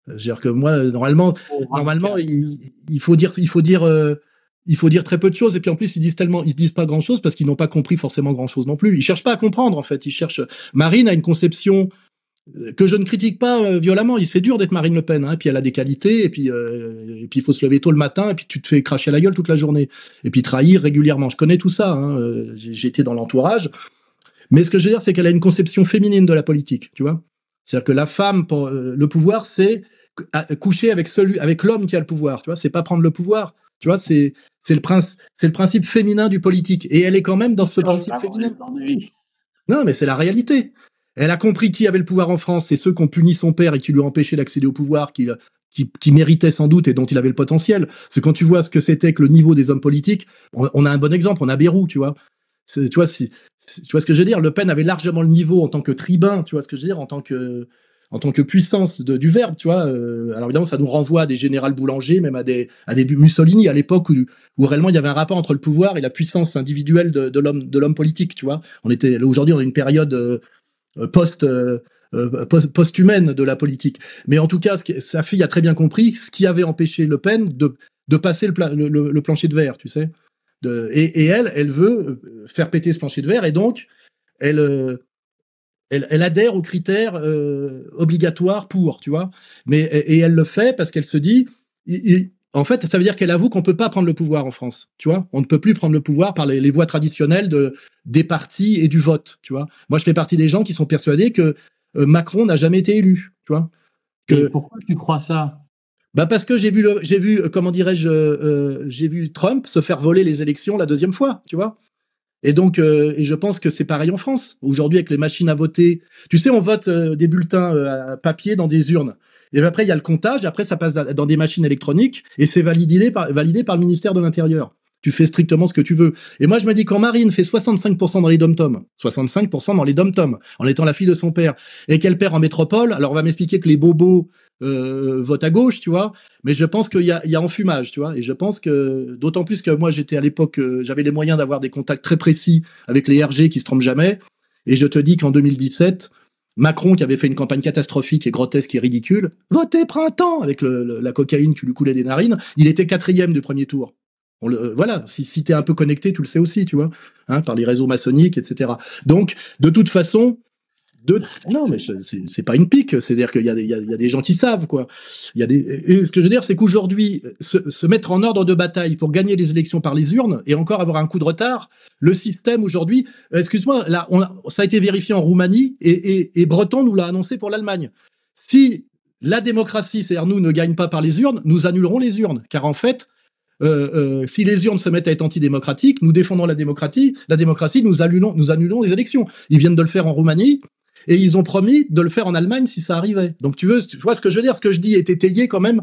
C'est-à-dire que moi, normalement, il faut dire très peu de choses. Et puis en plus, ils disent pas grand-chose parce qu'ils n'ont pas compris forcément grand-chose non plus. Ils cherchent pas à comprendre en fait. Ils cherchent. Marine a une conception que je ne critique pas violemment. C'est dur d'être Marine Le Pen. Hein. Et puis elle a des qualités. Et puis il faut se lever tôt le matin. Et puis tu te fais cracher la gueule toute la journée. Et puis trahir régulièrement. Je connais tout ça. Hein. J'étais dans l'entourage. Mais ce que je veux dire, c'est qu'elle a une conception féminine de la politique. Tu vois. C'est-à-dire que la femme, le pouvoir, c'est coucher avec l'homme qui a le pouvoir. Tu vois, c'est pas prendre le pouvoir. Tu vois, c'est le principe féminin du politique. Et elle est quand même dans ce principe féminin. Non, mais c'est la réalité. Elle a compris qui avait le pouvoir en France, c'est ceux qui ont puni son père et qui lui ont empêché d'accéder au pouvoir, qui méritait sans doute et dont il avait le potentiel. Parce que quand tu vois ce que c'était que le niveau des hommes politiques, on a un bon exemple, on a Bayrou, tu vois. Tu vois, tu vois ce que je veux dire. Le Pen avait largement le niveau en tant que tribun, tu vois ce que je veux dire, en tant que puissance du verbe, tu vois. Alors évidemment, ça nous renvoie à des générales Boulanger, même à des Mussolini à l'époque où réellement il y avait un rapport entre le pouvoir et la puissance individuelle de l'homme politique, tu vois. Aujourd'hui, on a une période post-humaine de la politique. Mais en tout cas, sa fille a très bien compris ce qui avait empêché Le Pen de passer le plancher de verre, tu sais. Et elle veut faire péter ce plancher de verre, et donc elle adhère aux critères obligatoires pour, tu vois. Et elle le fait parce qu'elle se dit, en fait, ça veut dire qu'elle avoue qu'on peut pas prendre le pouvoir en France, tu vois. On ne peut plus prendre le pouvoir par les voies traditionnelles des partis et du vote, tu vois. Moi, je fais partie des gens qui sont persuadés que Macron n'a jamais été élu, tu vois. Et pourquoi tu crois ça? Bah parce que comment dirais-je, j'ai vu Trump se faire voler les élections la deuxième fois, tu vois. Et donc, et je pense que c'est pareil en France. Aujourd'hui, avec les machines à voter, tu sais, on vote des bulletins papier dans des urnes. Et après, il y a le comptage, après, ça passe dans des machines électroniques, et c'est validé par le ministère de l'Intérieur. Tu fais strictement ce que tu veux. Et moi, je me dis, quand Marine fait 65% dans les dom-toms, 65% dans les dom-toms, en étant la fille de son père, et qu'elle perd en métropole, alors on va m'expliquer que les bobos votent à gauche, tu vois, mais je pense qu'il y a enfumage, tu vois, et je pense que, d'autant plus que moi, j'étais à l'époque, j'avais les moyens d'avoir des contacts très précis avec les RG qui se trompent jamais, et je te dis qu'en 2017, Macron, qui avait fait une campagne catastrophique et grotesque et ridicule, votez printemps avec la cocaïne qui lui coulait des narines, il était 4e du premier tour. Voilà, si t'es un peu connecté, tu le sais aussi, tu vois, hein, par les réseaux maçonniques, etc. Donc, de toute façon, non, mais c'est pas une pique, c'est-à-dire qu'il y a des gens qui savent, quoi. Et ce que je veux dire, c'est qu'aujourd'hui, se mettre en ordre de bataille pour gagner les élections par les urnes et encore avoir un coup de retard, le système aujourd'hui, excuse-moi, là, ça a été vérifié en Roumanie et Breton nous l'a annoncé pour l'Allemagne. Si la démocratie, c'est-à-dire nous, ne gagne pas par les urnes, nous annulerons les urnes, car en fait, si les urnes se mettent à être antidémocratiques, nous défendons la démocratie, nous annulons les élections. Ils viennent de le faire en Roumanie, et ils ont promis de le faire en Allemagne si ça arrivait. Donc tu vois ce que je veux dire, ce que je dis est étayé quand même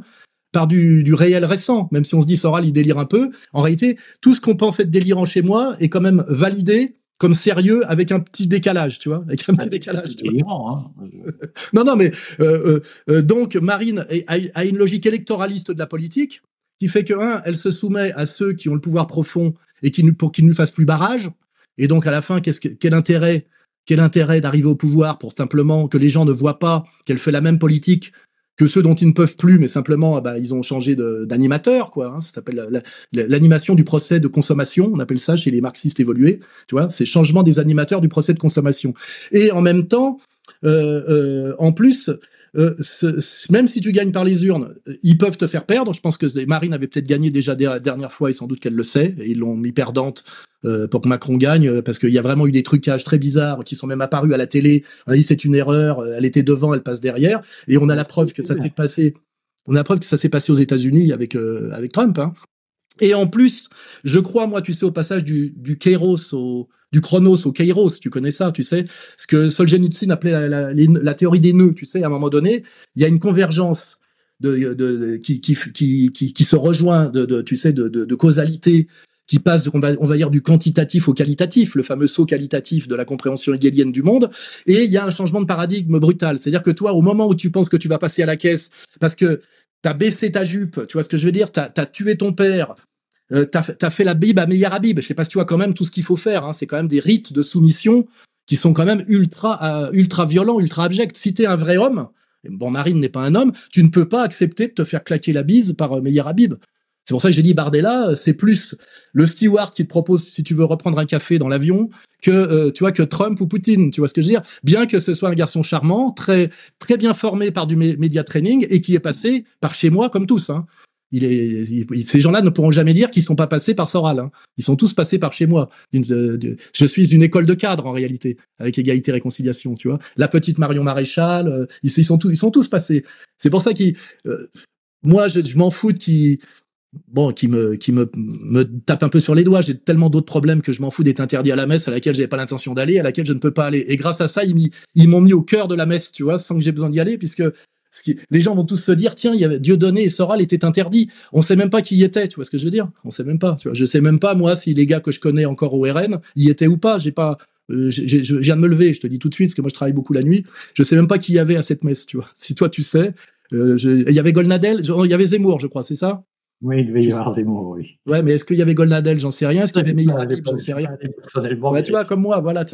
par du réel récent, même si on se dit Soral, il délire un peu. En réalité, tout ce qu'on pense être délirant chez moi est quand même validé comme sérieux avec un petit décalage, tu vois, avec un petit décalage. Délirant, hein. Non, mais donc Marine a une logique électoraliste de la politique qui fait que, elle se soumet à ceux qui ont le pouvoir profond et pour qu'ils ne fassent plus barrage. Et donc, à la fin, quel intérêt d'arriver au pouvoir pour simplement que les gens ne voient pas qu'elle fait la même politique que ceux dont ils ne peuvent plus, mais simplement, ils ont changé d'animateur, quoi. Hein, ça s'appelle l'animation du procès de consommation. On appelle ça chez les marxistes évolués. Tu vois, c'est changement des animateurs du procès de consommation. Et en même temps, en plus, même si tu gagnes par les urnes, ils peuvent te faire perdre. Je pense que Marine avait peut-être gagné déjà la dernière fois et sans doute qu'elle le sait. Et ils l'ont mis perdante pour que Macron gagne, parce qu'il y a vraiment eu des trucages très bizarres qui sont même apparus à la télé. On a dit c'est une erreur, elle était devant, elle passe derrière. Et on a la preuve que ça s'est passé. On a la preuve que ça s'est passé aux États-Unis avec Trump. Hein. Et en plus, je crois, moi, tu sais, au passage du Chronos au Kairos, tu connais ça, tu sais, ce que Solzhenitsyn appelait la théorie des nœuds, tu sais, à un moment donné, il y a une convergence qui se rejoint de causalité qui passe, on va dire, du quantitatif au qualitatif, le fameux saut qualitatif de la compréhension hegelienne du monde, et il y a un changement de paradigme brutal. C'est-à-dire que toi, au moment où tu penses que tu vas passer à la caisse, parce que t'as baissé ta jupe, tu vois ce que je veux dire, t'as tué ton père, t'as fait la Bible à Meir Habib. Je sais pas si tu vois quand même tout ce qu'il faut faire. Hein. C'est quand même des rites de soumission qui sont quand même ultra violents, ultra abjects. Si t'es un vrai homme, bon, Marine n'est pas un homme, tu ne peux pas accepter de te faire claquer la bise par Meir Habib. C'est pour ça que j'ai dit Bardella, c'est plus le steward qui te propose si tu veux reprendre un café dans l'avion que tu vois que Trump ou Poutine. Tu vois ce que je veux dire? Bien que ce soit un garçon charmant, très très bien formé par du média training et qui est passé par chez moi comme tous. Hein. Ces gens-là ne pourront jamais dire qu'ils sont pas passés par Soral. Hein. Ils sont tous passés par chez moi. Je suis une école de cadre en réalité, avec égalité et réconciliation. Tu vois, la petite Marion Maréchal, ils sont tous passés. C'est pour ça moi, je m'en fous qui me tape un peu sur les doigts. J'ai tellement d'autres problèmes que je m'en fous d'être interdit à la messe à laquelle j'avais pas l'intention d'aller, à laquelle je ne peux pas aller. Et grâce à ça, ils m'ont mis au cœur de la messe, tu vois, sans que j'ai besoin d'y aller, puisque les gens vont tous se dire, tiens, il y avait Dieudonné et Soral étaient interdits. On sait même pas qui y était, tu vois ce que je veux dire? On sait même pas, tu vois. Je sais même pas, moi, si les gars que je connais encore au RN y étaient ou pas. J'ai pas, je viens de me lever, je te dis tout de suite, parce que moi je travaille beaucoup la nuit. Je sais même pas qui y avait à cette messe, tu vois. Si toi tu sais, il y avait Golnadel, il y avait Zemmour, je crois, c'est ça? Oui, il devait y avoir des mots, oui. Ouais, mais est-ce qu'il y avait Golnadel? J'en sais rien. Est-ce qu'il y avait Meir Habib? J'en sais rien. Personnellement, Ouais, tu vois, comme moi, voilà,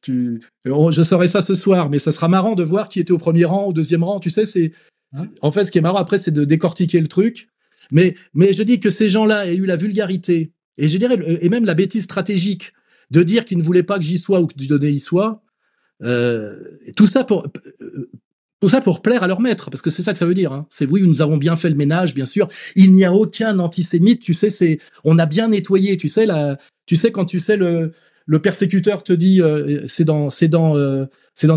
je saurais ça ce soir, mais ça sera marrant de voir qui était au premier rang, au deuxième rang. Tu sais, en fait, ce qui est marrant après, c'est de décortiquer le truc. Mais je dis que ces gens-là aient eu la vulgarité, et je dirais, et même la bêtise stratégique, de dire qu'ils ne voulaient pas que j'y sois ou que Dieudonné y soit, tout ça pour plaire à leur maître, parce que c'est ça que ça veut dire. Hein. C'est oui, nous avons bien fait le ménage, bien sûr. Il n'y a aucun antisémite, tu sais, on a bien nettoyé, tu sais, quand tu sais le persécuteur te dit, c'est dans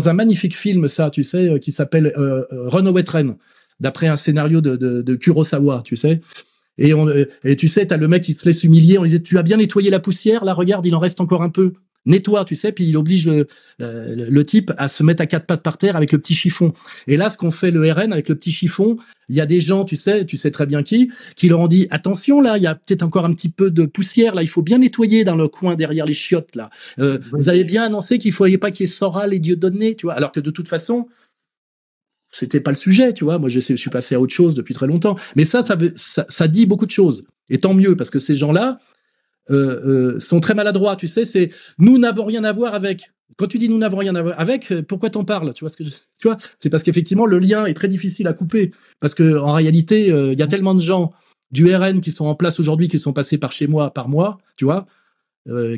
un magnifique film, ça, tu sais, qui s'appelle Runaway Train, d'après un scénario de Kurosawa, tu sais. Et tu sais, t'as le mec qui se laisse humilier, on lui dit, tu as bien nettoyé la poussière, là, regarde, il en reste encore un peu. nettoie, tu sais, puis il oblige le type à se mettre à quatre pattes par terre avec le petit chiffon. Et là, ce qu'on fait le RN avec le petit chiffon, il y a des gens, tu sais très bien qui leur ont dit attention là, il y a peut-être encore un petit peu de poussière là, il faut bien nettoyer dans le coin derrière les chiottes là. Vous avez bien annoncé qu'il ne fallait pas qu'il y ait Soral et Dieudonné, tu vois, alors que de toute façon, c'était pas le sujet, tu vois. Moi, je suis passé à autre chose depuis très longtemps. Mais ça dit beaucoup de choses. Et tant mieux, parce que ces gens-là sont très maladroits, tu sais. C'est nous n'avons rien à voir avec. Quand tu dis nous n'avons rien à voir avec, pourquoi t'en parles? Tu vois tu vois, c'est parce qu'effectivement le lien est très difficile à couper, parce que en réalité, il y a tellement de gens du RN qui sont en place aujourd'hui, qui sont passés par chez moi par mois, tu vois,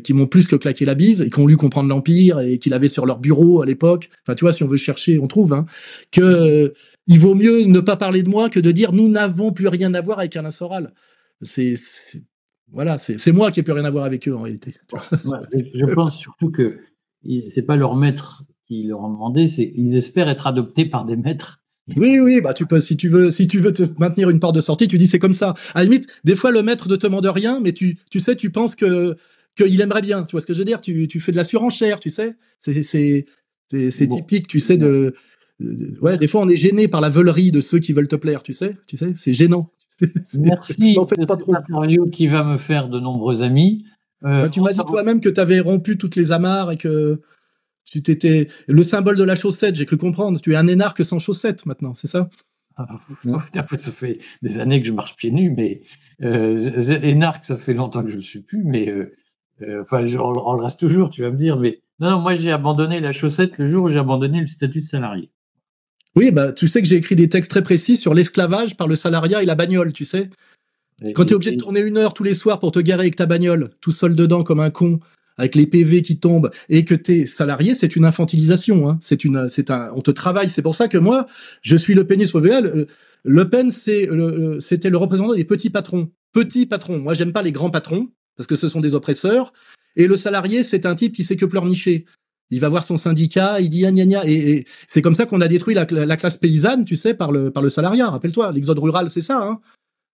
qui m'ont plus que claqué la bise et qui ont lu Comprendre l'Empire et qui l'avaient sur leur bureau à l'époque. Enfin, tu vois, si on veut chercher, on trouve, hein, que il vaut mieux ne pas parler de moi que de dire nous n'avons plus rien à voir avec Alain Soral. Voilà, c'est moi qui n'ai plus rien à voir avec eux en réalité. Je pense surtout que c'est pas leur maître qui leur ont demandé, c'est ils espèrent être adoptés par des maîtres. Oui, bah tu peux, si tu veux te maintenir une porte de sortie, tu dis c'est comme ça. À la limite, des fois le maître ne te demande rien, mais tu sais, tu penses qu'il aimerait bien. Tu vois ce que je veux dire? Tu fais de la surenchère, tu sais. C'est typique, tu sais ouais, des fois on est gêné par la veulerie de ceux qui veulent te plaire, tu sais, c'est gênant. Merci N'en fais de pas cette trop. interview qui va me faire de nombreux amis. Bah, tu m'as dit toi-même que tu avais rompu toutes les amarres et que tu t'étais le symbole de la chaussette. J'ai cru comprendre. Tu es un énarque sans chaussettes maintenant, c'est ça? Ça fait des années que je marche pieds nus, mais énarque, ça fait longtemps que je ne le suis plus, mais enfin, on le reste toujours, tu vas me dire, mais non, moi j'ai abandonné la chaussette le jour où j'ai abandonné le statut de salarié. Oui, bah, tu sais que j'ai écrit des textes très précis sur l'esclavage par le salariat et la bagnole, tu sais. Quand tu es obligé de tourner 1 heure tous les soirs pour te garer avec ta bagnole, tout seul dedans comme un con, avec les PV qui tombent, et que tu es salarié, c'est une infantilisation. Hein. On te travaille. C'est pour ça que moi, je suis le pénis revéal. Le Pen, c'était le représentant des petits patrons. Petits patrons. Moi, j'aime pas les grands patrons, parce que ce sont des oppresseurs. Et le salarié, c'est un type qui sait que pleurnicher. Il va voir son syndicat, il dit gna gna. Et c'est comme ça qu'on a détruit la classe paysanne, tu sais, par le salariat. Rappelle-toi, l'exode rural, c'est ça. Hein.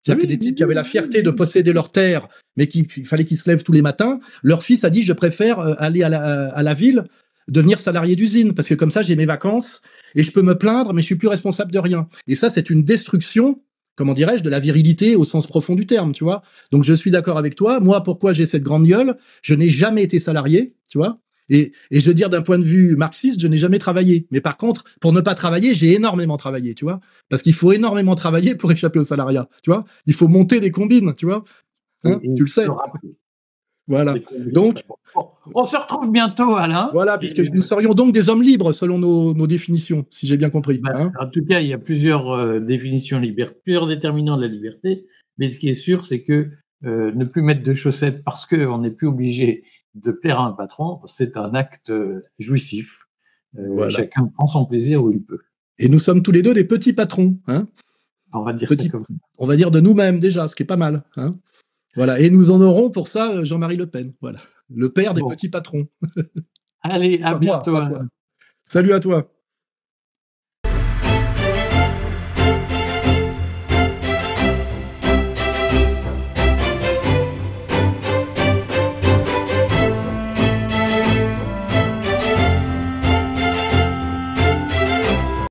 C'est-à-dire que des types qui avaient la fierté de posséder leur terre, mais qu'il fallait qu'ils se lèvent tous les matins, leur fils a dit je préfère aller à la ville, devenir salarié d'usine, parce que comme ça j'ai mes vacances et je peux me plaindre, mais je suis plus responsable de rien. Et ça, c'est une destruction, comment dirais-je, de la virilité au sens profond du terme, tu vois. Donc je suis d'accord avec toi. Moi, pourquoi j'ai cette grande gueule? Je n'ai jamais été salarié, tu vois. Et je veux dire, d'un point de vue marxiste, je n'ai jamais travaillé. Mais par contre, pour ne pas travailler, j'ai énormément travaillé, tu vois. Parce qu'il faut énormément travailler pour échapper au salariat, tu vois. Il faut monter des combines, tu vois. Hein, tu le sais. Voilà. Donc, on se retrouve bientôt, Alain. Voilà, puisque nous serions donc des hommes libres selon nos définitions, si j'ai bien compris. Hein. En tout cas, il y a plusieurs définitions plusieurs déterminants de la liberté. Mais ce qui est sûr, c'est que ne plus mettre de chaussettes parce qu'on n'est plus obligé de plaire à un patron, c'est un acte jouissif. Voilà. Chacun prend son plaisir où il peut. Et nous sommes tous les deux des petits patrons. Hein. On va dire ça comme ça. On va dire de nous-mêmes déjà, ce qui est pas mal. Hein. Voilà. Et nous en aurons pour ça Jean-Marie Le Pen. Voilà. Le père des petits patrons. Allez, à bientôt. Salut à toi.